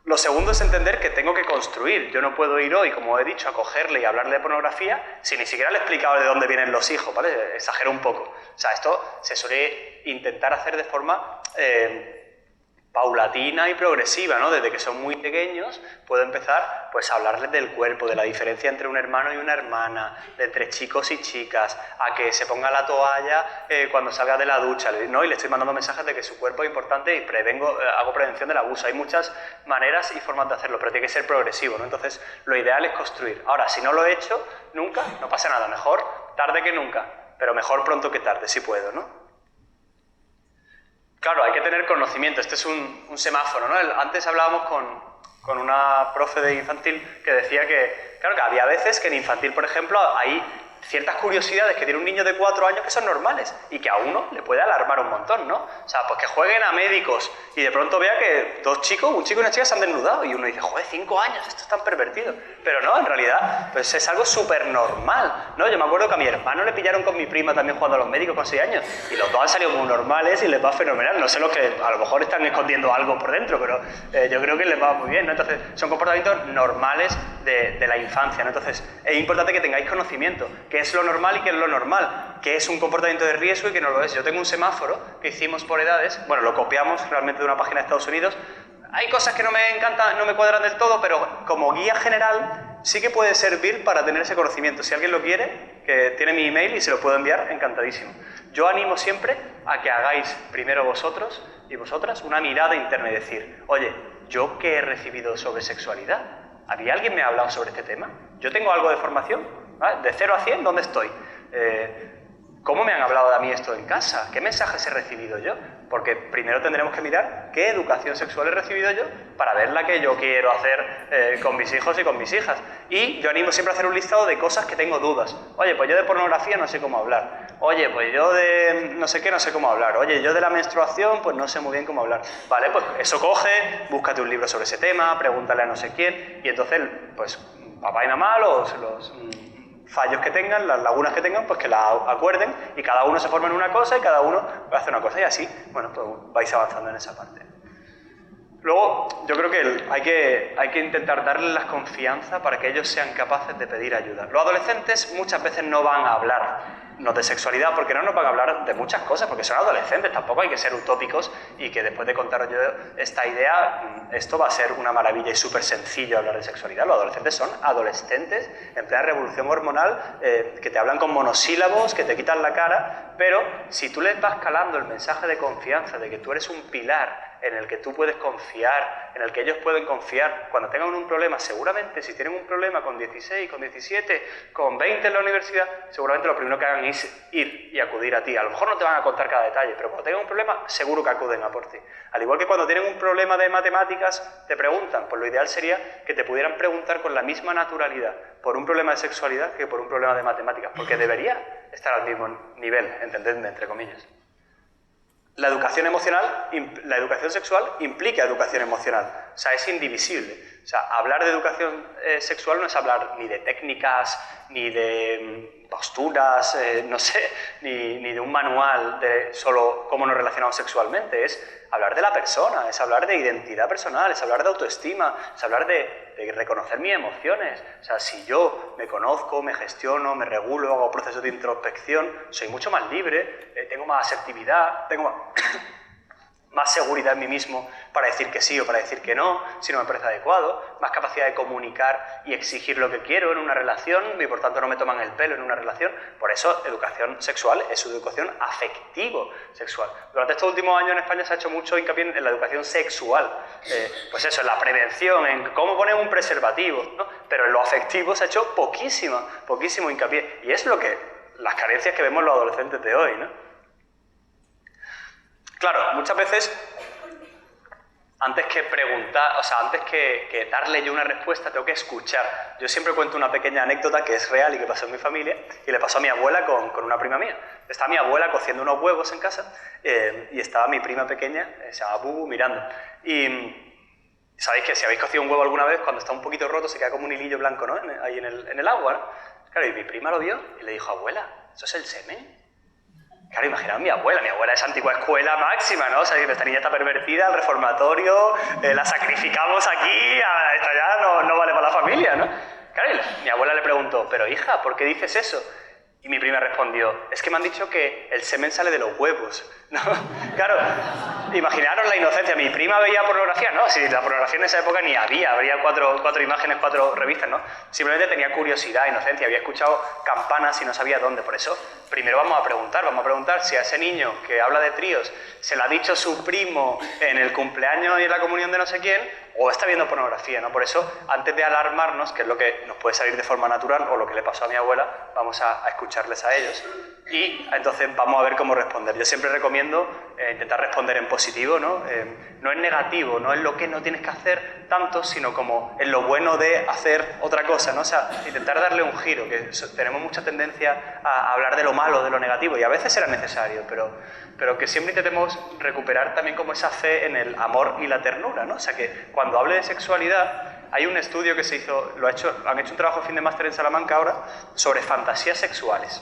Speaker 1: Lo segundo es entender que tengo que construir. Yo no puedo ir hoy, como he dicho, a cogerle y hablarle de pornografía si ni siquiera le he explicado de dónde vienen los hijos, ¿vale? Exagero un poco. O sea, esto se suele intentar hacer de forma paulatina y progresiva, ¿no? Desde que son muy pequeños puedo empezar pues a hablarles del cuerpo, de la diferencia entre un hermano y una hermana, de entre chicos y chicas, a que se ponga la toalla cuando salga de la ducha, ¿no? Y le estoy mandando mensajes de que su cuerpo es importante y hago prevención del abuso. Hay muchas maneras y formas de hacerlo, pero tiene que ser progresivo, ¿no? Entonces, lo ideal es construir. Ahora, si no lo he hecho nunca, no pasa nada, mejor tarde que nunca, pero mejor pronto que tarde, si puedo, ¿no? Claro, hay que tener conocimiento, este es un semáforo, ¿no? Antes hablábamos con una profe de infantil que decía que, claro, que había veces que en infantil, por ejemplo, hay ciertas curiosidades que tiene un niño de 4 años que son normales y que a uno le puede alarmar un montón, ¿no? O sea, pues que jueguen a médicos y de pronto vea que un chico y una chica se han desnudado y uno dice, joder, 5 años, esto es tan pervertido. Pero no, en realidad, pues es algo súper normal, ¿no? Yo me acuerdo que a mi hermano le pillaron con mi prima también jugando a los médicos con 6 años y los dos han salido muy normales y les va fenomenal. No sé los que a lo mejor están escondiendo algo por dentro, pero yo creo que les va muy bien, ¿no? Entonces, son comportamientos normales de la infancia, ¿no? Entonces, es importante que tengáis conocimiento. ¿Qué es lo normal y qué es lo normal? ¿Qué es un comportamiento de riesgo y qué no lo es? Yo tengo un semáforo que hicimos por edades, bueno, lo copiamos realmente de una página de Estados Unidos. Hay cosas que no me encantan, no me cuadran del todo, pero como guía general sí que puede servir para tener ese conocimiento. Si alguien lo quiere, que tiene mi email y se lo puedo enviar, encantadísimo. Yo animo siempre a que hagáis primero vosotros y vosotras una mirada interna y decir, oye, ¿yo qué he recibido sobre sexualidad? ¿Había alguien me ha hablado sobre este tema? ¿Yo tengo algo de formación? ¿Vale? De 0 a 100, ¿dónde estoy? ¿Cómo me han hablado de mí esto en casa? ¿Qué mensajes he recibido yo? Porque primero tendremos que mirar qué educación sexual he recibido yo para ver la que yo quiero hacer con mis hijos y con mis hijas. Y yo animo siempre a hacer un listado de cosas que tengo dudas. Oye, pues yo de pornografía no sé cómo hablar. Oye, pues yo de no sé qué no sé cómo hablar. Oye, yo de la menstruación pues no sé muy bien cómo hablar. Vale, pues eso coge, búscate un libro sobre ese tema, pregúntale a no sé quién y entonces, pues papá y mamá los fallos que tengan, las lagunas que tengan, pues que las acuerden y cada uno se forma en una cosa y cada uno hace una cosa y así, bueno, pues vais avanzando en esa parte. Luego, yo creo que hay que intentar darles la confianza para que ellos sean capaces de pedir ayuda. Los adolescentes muchas veces no van a hablar de sexualidad porque no nos van a hablar de muchas cosas, porque son adolescentes, tampoco hay que ser utópicos y que después de contaros yo esta idea, esto va a ser una maravilla y súper sencillo hablar de sexualidad. Los adolescentes son adolescentes en plena revolución hormonal que te hablan con monosílabos, que te quitan la cara, pero si tú les vas calando el mensaje de confianza de que tú eres un pilar en el que tú puedes confiar, en el que ellos pueden confiar. Cuando tengan un problema, seguramente si tienen un problema con 16, con 17, con 20 en la universidad, seguramente lo primero que hagan es ir y acudir a ti. A lo mejor no te van a contar cada detalle, pero cuando tengan un problema, seguro que acuden a por ti. Al igual que cuando tienen un problema de matemáticas, te preguntan, pues lo ideal sería que te pudieran preguntar con la misma naturalidad por un problema de sexualidad que por un problema de matemáticas, porque debería estar al mismo nivel, entendedme, entre comillas. la educación emocional, la educación sexual implica educación emocional. O sea, es indivisible. O sea, hablar de educación sexual no es hablar ni de técnicas, ni de posturas, no sé, ni de un manual de solo cómo nos relacionamos sexualmente. Es hablar de la persona, es hablar de identidad personal, es hablar de autoestima, es hablar de reconocer mis emociones. O sea, si yo me conozco, me gestiono, me regulo, hago procesos de introspección, soy mucho más libre, tengo más asertividad, tengo más seguridad en mí mismo para decir que sí o para decir que no, si no me parece adecuado, más capacidad de comunicar y exigir lo que quiero en una relación y por tanto no me toman el pelo en una relación. Por eso, educación sexual es educación afectivo-sexual. Durante estos últimos años en España se ha hecho mucho hincapié en la educación sexual, pues eso, en la prevención, en cómo poner un preservativo, ¿no? Pero en lo afectivo se ha hecho poquísimo hincapié. Y es las carencias que vemos en los adolescentes de hoy, ¿no? Claro, muchas veces, antes que preguntar, o sea, antes que darle yo una respuesta, tengo que escuchar. Yo siempre cuento una pequeña anécdota que es real y que pasó en mi familia, y le pasó a mi abuela con una prima mía. Estaba mi abuela cociendo unos huevos en casa, y estaba mi prima pequeña, se llama Bubu, mirando. Y sabéis que si habéis cocido un huevo alguna vez, cuando está un poquito roto se queda como un hilillo blanco, ¿no? Ahí en el agua, ¿no? Claro, y mi prima lo vio y le dijo, abuela, ¿eso es el semen? Claro, imaginaos mi abuela es antigua escuela máxima, ¿no? O sea, esta niña está pervertida, al reformatorio, la sacrificamos aquí, esto ya no vale para la familia, ¿no? Claro, mi abuela le preguntó, pero hija, ¿por qué dices eso? Y mi prima respondió, es que me han dicho que el semen sale de los huevos, ¿no? Claro, imaginaros la inocencia. Mi prima veía pornografía, ¿no? Si la pornografía en esa época ni había cuatro imágenes, 4 revistas, ¿no? Simplemente tenía curiosidad, inocencia, había escuchado campanas y no sabía dónde. Por eso, primero vamos a preguntar si a ese niño que habla de tríos se lo ha dicho su primo en el cumpleaños y en la comunión de no sé quién, o está viendo pornografía, ¿no? Por eso, antes de alarmarnos, que es lo que nos puede salir de forma natural, o lo que le pasó a mi abuela, vamos a escucharles a ellos y entonces vamos a ver cómo responder. Yo siempre recomiendo intentar responder en positivo, ¿no? No en negativo, no en lo que no tienes que hacer tanto, sino como en lo bueno de hacer otra cosa, ¿no? O sea, intentar darle un giro, que tenemos mucha tendencia a hablar de lo malo, de lo negativo, y a veces será necesario, pero que siempre intentemos recuperar también como esa fe en el amor y la ternura, ¿no? O sea, que cuando hable de sexualidad, hay un estudio que se hizo, han hecho un trabajo de fin de máster en Salamanca ahora, sobre fantasías sexuales.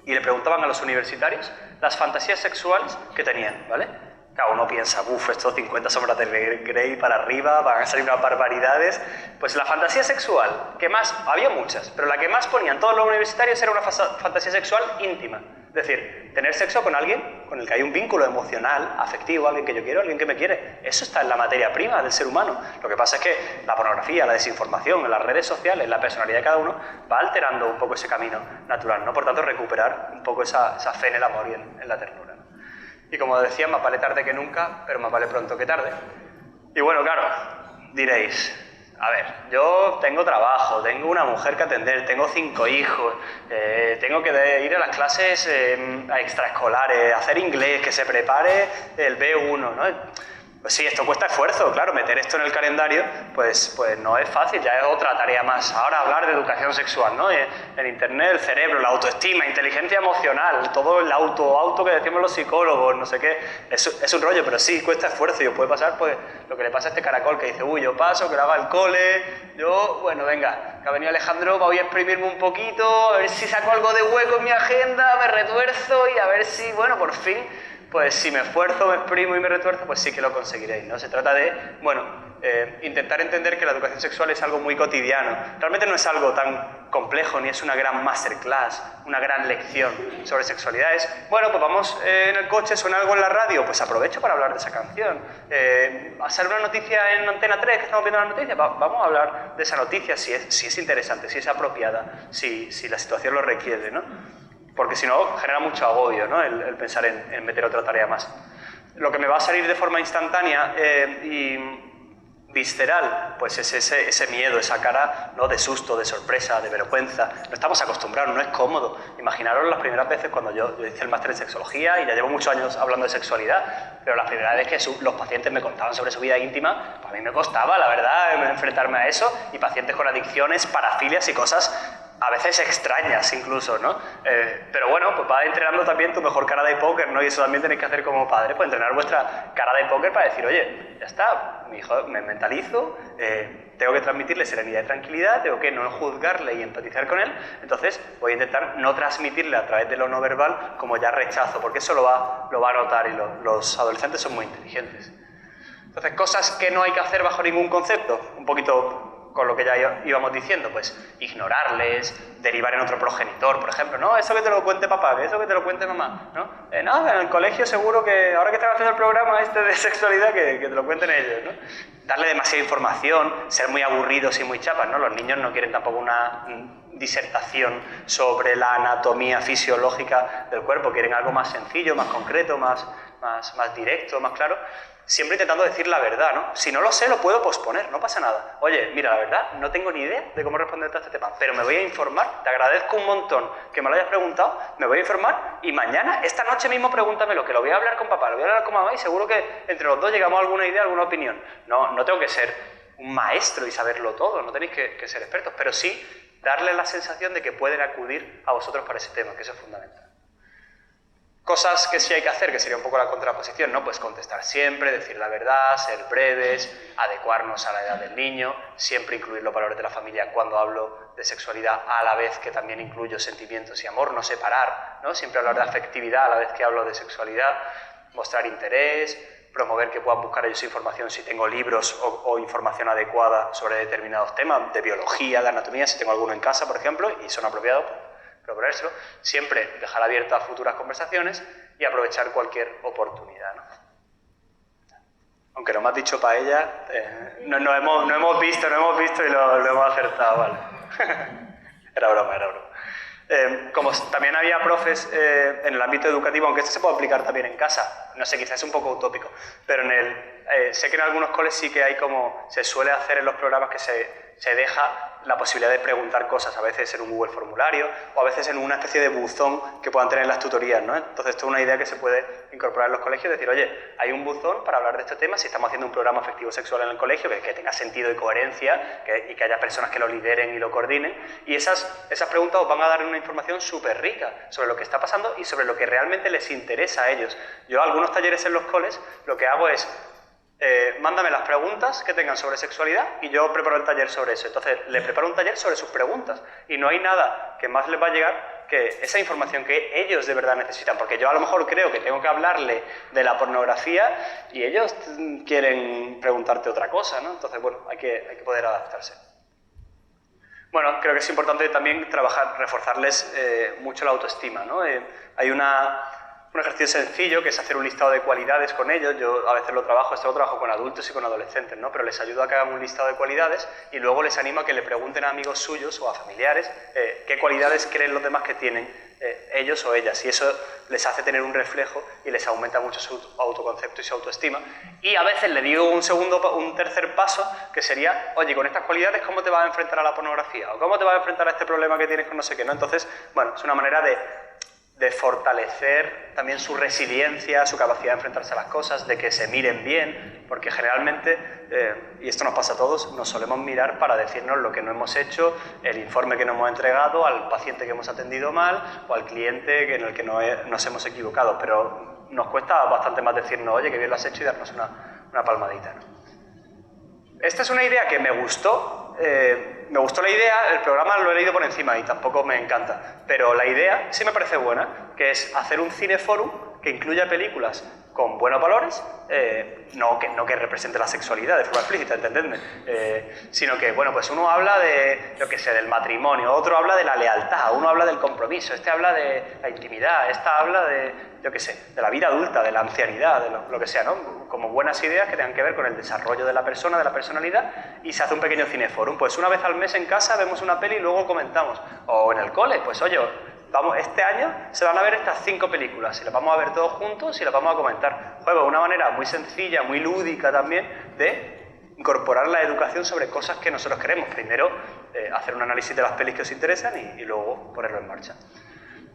Speaker 1: Y le preguntaban a los universitarios las fantasías sexuales que tenían, ¿vale? Claro, uno piensa, estos 50 sombras de Grey para arriba, van a salir unas barbaridades. Pues la fantasía sexual, que más, había muchas, pero la que más ponían todos los universitarios era una fantasía sexual íntima. Es decir, tener sexo con alguien con el que hay un vínculo emocional, afectivo, alguien que yo quiero, alguien que me quiere. Eso está en la materia prima del ser humano. Lo que pasa es que la pornografía, la desinformación, las redes sociales, la personalidad de cada uno va alterando un poco ese camino natural, ¿no? Por tanto, recuperar un poco esa fe en el amor y en la ternura, ¿no? Y como decía, más vale tarde que nunca, pero más vale pronto que tarde. Y bueno, claro, diréis, a ver, yo tengo trabajo, tengo una mujer que atender, tengo 5 hijos, tengo que ir a las clases extraescolares, hacer inglés, que se prepare el B1, ¿no? Pues sí, esto cuesta esfuerzo, claro, meter esto en el calendario, pues no es fácil, ya es otra tarea más. Ahora hablar de educación sexual, ¿no? En internet, el cerebro, la autoestima, inteligencia emocional, todo el auto que decimos los psicólogos, no sé qué, es un rollo, pero sí, cuesta esfuerzo y os puede pasar pues lo que le pasa a este caracol que dice, yo paso, que lo haga el cole, bueno, venga, que ha venido Alejandro, voy a exprimirme un poquito, a ver si saco algo de hueco en mi agenda, me retuerzo y a ver si, bueno, por fin, pues si me esfuerzo, me exprimo y me retuerzo, pues sí que lo conseguiréis, ¿no? Se trata de, intentar entender que la educación sexual es algo muy cotidiano. Realmente no es algo tan complejo, ni es una gran masterclass, una gran lección sobre sexualidades. Pues vamos en el coche, suena algo en la radio, pues aprovecho para hablar de esa canción. Sale una noticia en Antena 3, que estamos viendo la noticia, vamos a hablar de esa noticia, si es interesante, si es apropiada, si la situación lo requiere, ¿no? Porque si no, genera mucho agobio, ¿no? El pensar en meter otra tarea más. Lo que me va a salir de forma instantánea y visceral, pues es ese miedo, esa cara, ¿no? De susto, de sorpresa, de vergüenza. No estamos acostumbrados, no es cómodo. Imaginaros las primeras veces cuando yo hice el máster en sexología y ya llevo muchos años hablando de sexualidad, pero las primeras veces que los pacientes me contaban sobre su vida íntima, pues a mí me costaba, la verdad, enfrentarme a eso, y pacientes con adicciones, parafilias y cosas a veces extrañas incluso, ¿no? Pero bueno, pues va entrenando también tu mejor cara de póker, ¿no? Y eso también tenéis que hacer como padre, pues entrenar vuestra cara de póker para decir, oye, ya está, mi hijo, me mentalizo, tengo que transmitirle serenidad y tranquilidad, tengo que no juzgarle y empatizar con él, entonces voy a intentar no transmitirle a través de lo no verbal como ya rechazo, porque eso lo va a notar y los adolescentes son muy inteligentes. Entonces, cosas que no hay que hacer bajo ningún concepto, un poquito con lo que ya íbamos diciendo, pues ignorarles, derivar en otro progenitor, por ejemplo, no, eso que te lo cuente papá, que eso que te lo cuente mamá, ¿no? No, en el colegio seguro que, ahora que están haciendo el programa este de sexualidad, que te lo cuenten ellos, ¿no? Darle demasiada información, ser muy aburridos y muy chapas, ¿no? Los niños no quieren tampoco una disertación sobre la anatomía fisiológica del cuerpo, quieren algo más sencillo, más concreto, más directo, más claro. Siempre intentando decir la verdad, ¿no? Si no lo sé, lo puedo posponer, no pasa nada. Oye, mira, la verdad, no tengo ni idea de cómo responderte a este tema, pero me voy a informar, te agradezco un montón que me lo hayas preguntado, me voy a informar y mañana, esta noche mismo, pregúntamelo, que lo voy a hablar con papá, lo voy a hablar con mamá y seguro que entre los dos llegamos a alguna idea, alguna opinión. No tengo que ser un maestro y saberlo todo, no tenéis que ser expertos, pero sí darles la sensación de que pueden acudir a vosotros para ese tema, que eso es fundamental. Cosas que sí hay que hacer, que sería un poco la contraposición, ¿no? Pues contestar siempre, decir la verdad, ser breves, adecuarnos a la edad del niño, siempre incluir los valores de la familia cuando hablo de sexualidad, a la vez que también incluyo sentimientos y amor, no separar, ¿no? Siempre hablar de afectividad a la vez que hablo de sexualidad, mostrar interés, promover que puedan buscar ellos información si tengo libros o información adecuada sobre determinados temas, de biología, de anatomía, si tengo alguno en casa, por ejemplo, y son apropiados, proponérselo, siempre dejar abiertas futuras conversaciones y aprovechar cualquier oportunidad, ¿no? Aunque no me has dicho paella, no hemos visto y lo hemos acertado, vale. Era broma. Como también había profes en el ámbito educativo, aunque esto se puede aplicar también en casa, no sé, quizás es un poco utópico, pero sé que en algunos coles sí que hay como se suele hacer en los programas que se deja la posibilidad de preguntar cosas, a veces en un Google formulario o a veces en una especie de buzón que puedan tener las tutorías, ¿no? Entonces esto es una idea que se puede incorporar en los colegios, decir, oye, hay un buzón para hablar de este tema, si estamos haciendo un programa afectivo sexual en el colegio, que tenga sentido y coherencia, y que haya personas que lo lideren y lo coordinen, y esas preguntas os van a dar una información súper rica sobre lo que está pasando y sobre lo que realmente les interesa a ellos. Yo algunos talleres en los coles lo que hago es mándame las preguntas que tengan sobre sexualidad y yo preparo el taller sobre eso. Entonces, le preparo un taller sobre sus preguntas y no hay nada que más les va a llegar que esa información que ellos de verdad necesitan, porque yo a lo mejor creo que tengo que hablarle de la pornografía y ellos quieren preguntarte otra cosa, ¿no? Entonces, bueno, hay que poder adaptarse. Bueno, creo que es importante también reforzarles mucho la autoestima, ¿no? Hay un ejercicio sencillo que es hacer un listado de cualidades con ellos. Yo a veces lo trabajo con adultos y con adolescentes, ¿no? Pero les ayudo a que hagan un listado de cualidades y luego les animo a que le pregunten a amigos suyos o a familiares qué cualidades creen los demás que tienen ellos o ellas, y eso les hace tener un reflejo y les aumenta mucho su autoconcepto y su autoestima. Y a veces le digo un tercer paso que sería, oye, con estas cualidades, ¿cómo te vas a enfrentar a la pornografía? ¿O cómo te vas a enfrentar a este problema que tienes con no sé qué, ¿no? Entonces, bueno, es una manera de fortalecer también su resiliencia, su capacidad de enfrentarse a las cosas, de que se miren bien, porque generalmente, y esto nos pasa a todos, nos solemos mirar para decirnos lo que no hemos hecho, el informe que no hemos entregado, al paciente que hemos atendido mal o al cliente en el que nos hemos equivocado, pero nos cuesta bastante más decirnos, oye, que bien lo has hecho y darnos una palmadita, ¿no? Esta es una idea que me gustó la idea, el programa lo he leído por encima y tampoco me encanta, pero la idea sí me parece buena, que es hacer un cineforum que incluya películas con buenos valores, no que represente la sexualidad de forma explícita, entendedme, sino que, bueno, pues uno habla de, yo qué sé, del matrimonio, otro habla de la lealtad, uno habla del compromiso, este habla de la intimidad, esta habla de, yo qué sé, de la vida adulta, de la ancianidad, de lo que sea, ¿no? Como buenas ideas que tengan que ver con el desarrollo de la persona, de la personalidad, y se hace un pequeño cineforum. Pues una vez al mes en casa vemos una peli y luego comentamos. O en el cole, pues oye, este año se van a ver estas 5 películas y las vamos a ver todos juntos y las vamos a comentar. Bueno, una manera muy sencilla, muy lúdica también de incorporar la educación sobre cosas que nosotros queremos. Primero, hacer un análisis de las pelis que os interesan y luego ponerlo en marcha.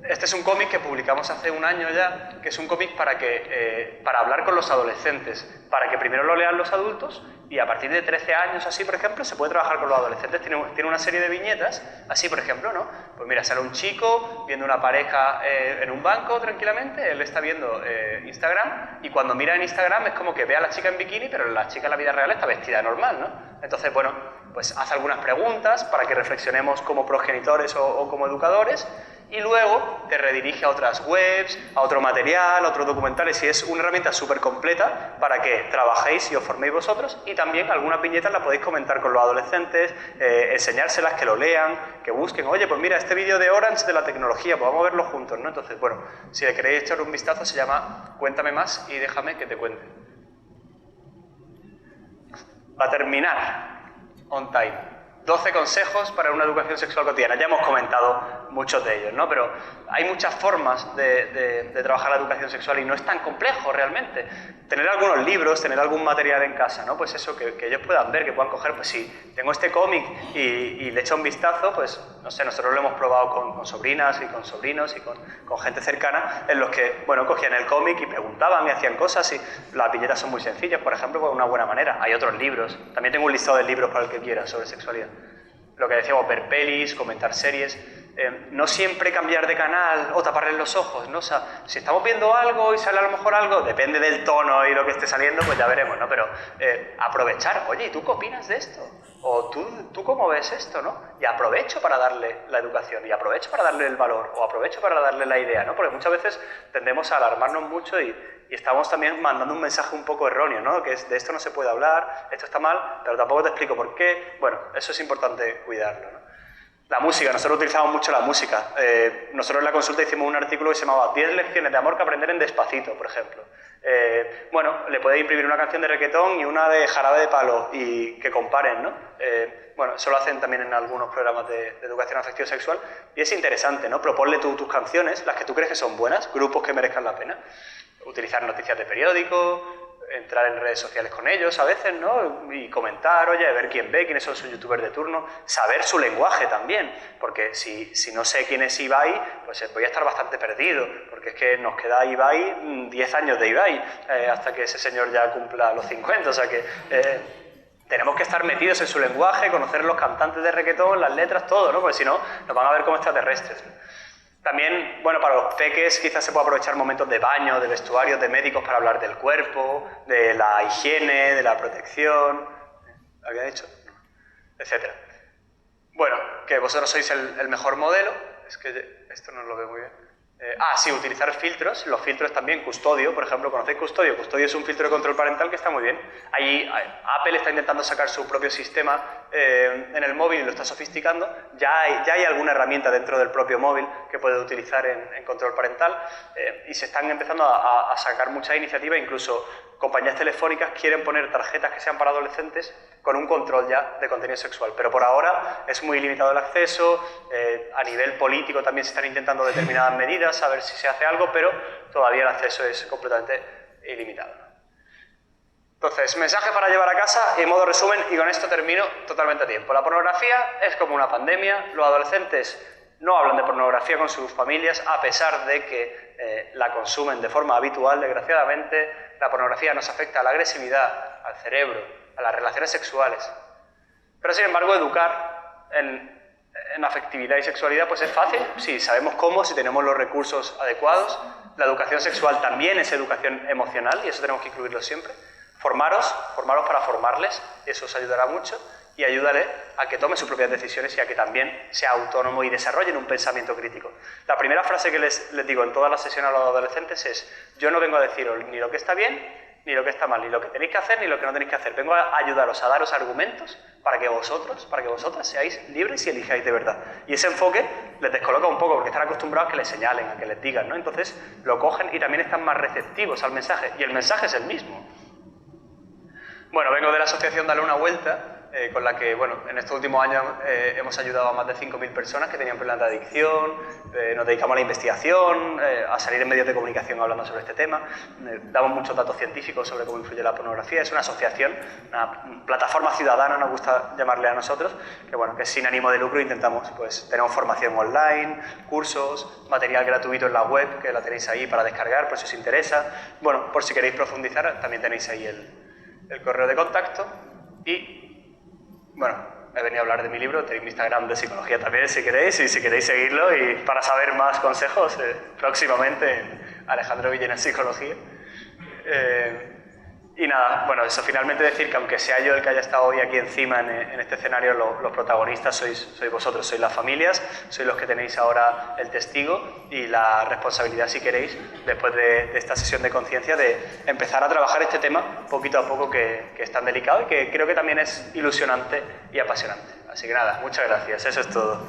Speaker 1: Este es un cómic que publicamos hace un año ya, que es un cómic para hablar con los adolescentes, para que primero lo lean los adultos y a partir de 13 años así, por ejemplo, se puede trabajar con los adolescentes. Tiene una serie de viñetas, así por ejemplo, ¿no? Pues mira, sale un chico viendo una pareja en un banco tranquilamente, él está viendo Instagram y cuando mira en Instagram es como que ve a la chica en bikini, pero la chica en la vida real está vestida normal, ¿no? Entonces, bueno, pues hace algunas preguntas para que reflexionemos como progenitores o como educadores y luego te redirige a otras webs, a otro material, a otros documentales y es una herramienta súper completa para que trabajéis y os forméis vosotros y también algunas viñetas las podéis comentar con los adolescentes, enseñárselas, que lo lean, que busquen, oye, pues mira, este vídeo de Orange de la tecnología, pues vamos a verlo juntos, ¿no? Entonces, bueno, si le queréis echar un vistazo se llama Cuéntame más y déjame que te cuente. Para terminar, on time. 12 consejos para una educación sexual cotidiana. Ya hemos comentado muchos de ellos, ¿no? Pero hay muchas formas de trabajar la educación sexual y no es tan complejo realmente. Tener algunos libros, tener algún material en casa, ¿no? Pues eso, que ellos puedan ver, que puedan coger, pues si tengo este cómic y le echo un vistazo, pues no sé, nosotros lo hemos probado con sobrinas y con sobrinos y con gente cercana, en los que, bueno, cogían el cómic y preguntaban y hacían cosas y las viñetas son muy sencillas, por ejemplo, pues una buena manera. Hay otros libros, también tengo un listado de libros para el que quiera sobre sexualidad. Lo que decíamos, ver pelis, comentar series, no siempre cambiar de canal o taparles los ojos, ¿no? O sea, si estamos viendo algo y sale a lo mejor algo, depende del tono y lo que esté saliendo, pues ya veremos, ¿no? Pero aprovechar, oye, ¿y tú qué opinas de esto? O ¿tú cómo ves esto, no? Y aprovecho para darle la educación, y aprovecho para darle el valor, o aprovecho para darle la idea, ¿no? Porque muchas veces tendemos a alarmarnos mucho y estamos también mandando un mensaje un poco erróneo, ¿no? Que es de esto no se puede hablar, esto está mal, pero tampoco te explico por qué. Bueno, eso es importante cuidarlo, ¿no? La música, nosotros utilizamos mucho la música. Nosotros en la consulta hicimos un artículo que se llamaba 10 lecciones de amor que aprender en Despacito, por ejemplo. Bueno, le podéis imprimir una canción de reggaetón y una de Jarabe de Palo y que comparen, ¿no? Bueno, eso lo hacen también en algunos programas de educación afectivo-sexual y es interesante, ¿no? Proponle tus canciones, las que tú crees que son buenas, grupos que merezcan la pena. Utilizar noticias de periódico, entrar en redes sociales con ellos a veces, ¿no? Y comentar, oye, ver quién ve, quiénes son sus youtubers de turno, saber su lenguaje también, porque si no sé quién es Ibai, pues voy a estar bastante perdido, porque es que nos queda Ibai 10 años de Ibai, hasta que ese señor ya cumpla los 50, o sea que tenemos que estar metidos en su lenguaje, conocer los cantantes de reggaetón, las letras, todo, ¿no? Porque si no, nos van a ver como extraterrestres, ¿no? También, bueno, para los peques quizás se puede aprovechar momentos de baño, de vestuarios, de médicos para hablar del cuerpo, de la higiene, de la protección, ¿lo había dicho? Etcétera. Bueno, que vosotros sois el mejor modelo, es que esto no lo veo muy bien. Sí, utilizar filtros, los filtros también, Custodio, por ejemplo, ¿conocéis Custodio? Custodio es un filtro de control parental que está muy bien. Apple está intentando sacar su propio sistema en el móvil y lo está sofisticando. Ya hay alguna herramienta dentro del propio móvil que puede utilizar en control parental y se están empezando a sacar muchas iniciativas, incluso compañías telefónicas quieren poner tarjetas que sean para adolescentes con un control ya de contenido sexual, pero por ahora es muy limitado el acceso, a nivel político también se están intentando determinadas medidas, a ver si se hace algo, pero todavía el acceso es completamente ilimitado. Entonces, mensaje para llevar a casa y en modo resumen, y con esto termino totalmente a tiempo. La pornografía es como una pandemia, los adolescentes no hablan de pornografía con sus familias a pesar de que la consumen de forma habitual, desgraciadamente. La pornografía nos afecta a la agresividad, al cerebro, a las relaciones sexuales. Pero sin embargo, educar en afectividad y sexualidad pues es fácil, si sabemos cómo, si tenemos los recursos adecuados. La educación sexual también es educación emocional y eso tenemos que incluirlo siempre. Formaros para formarles, eso os ayudará mucho y ayúdale a que tome sus propias decisiones y a que también sea autónomo y desarrollen un pensamiento crítico. La primera frase que les digo en todas las sesiones a los adolescentes es: yo no vengo a deciros ni lo que está bien ni lo que está mal, ni lo que tenéis que hacer ni lo que no tenéis que hacer. Vengo a ayudaros, a daros argumentos para que vosotras seáis libres y elijáis de verdad. Y ese enfoque les descoloca un poco porque están acostumbrados a que les señalen, a que les digan, ¿no? Entonces lo cogen y también están más receptivos al mensaje y el mensaje es el mismo. Bueno, vengo de la asociación Dale una Vuelta con la que, bueno, en estos últimos años hemos ayudado a más de 5.000 personas que tenían problemas de adicción, nos dedicamos a la investigación, a salir en medios de comunicación hablando sobre este tema, damos muchos datos científicos sobre cómo influye la pornografía. Es una asociación, una plataforma ciudadana, nos gusta llamarle a nosotros, que, bueno, que es sin ánimo de lucro. Intentamos, pues, tenemos formación online, cursos, material gratuito en la web, que la tenéis ahí para descargar, por si os interesa. Bueno, por si queréis profundizar, también tenéis ahí el correo de contacto. Y, bueno, he venido a hablar de mi libro, tenéis mi Instagram de psicología también, si queréis, y si queréis seguirlo, y para saber más consejos, próximamente en Alejandro Villena Psicología. Y nada, bueno, eso, finalmente decir que aunque sea yo el que haya estado hoy aquí encima en este escenario, los protagonistas sois vosotros, sois las familias, sois los que tenéis ahora el testigo y la responsabilidad, si queréis, después de esta sesión de conciencia, de empezar a trabajar este tema poquito a poco, que es tan delicado y que creo que también es ilusionante y apasionante. Así que nada, muchas gracias, eso es todo.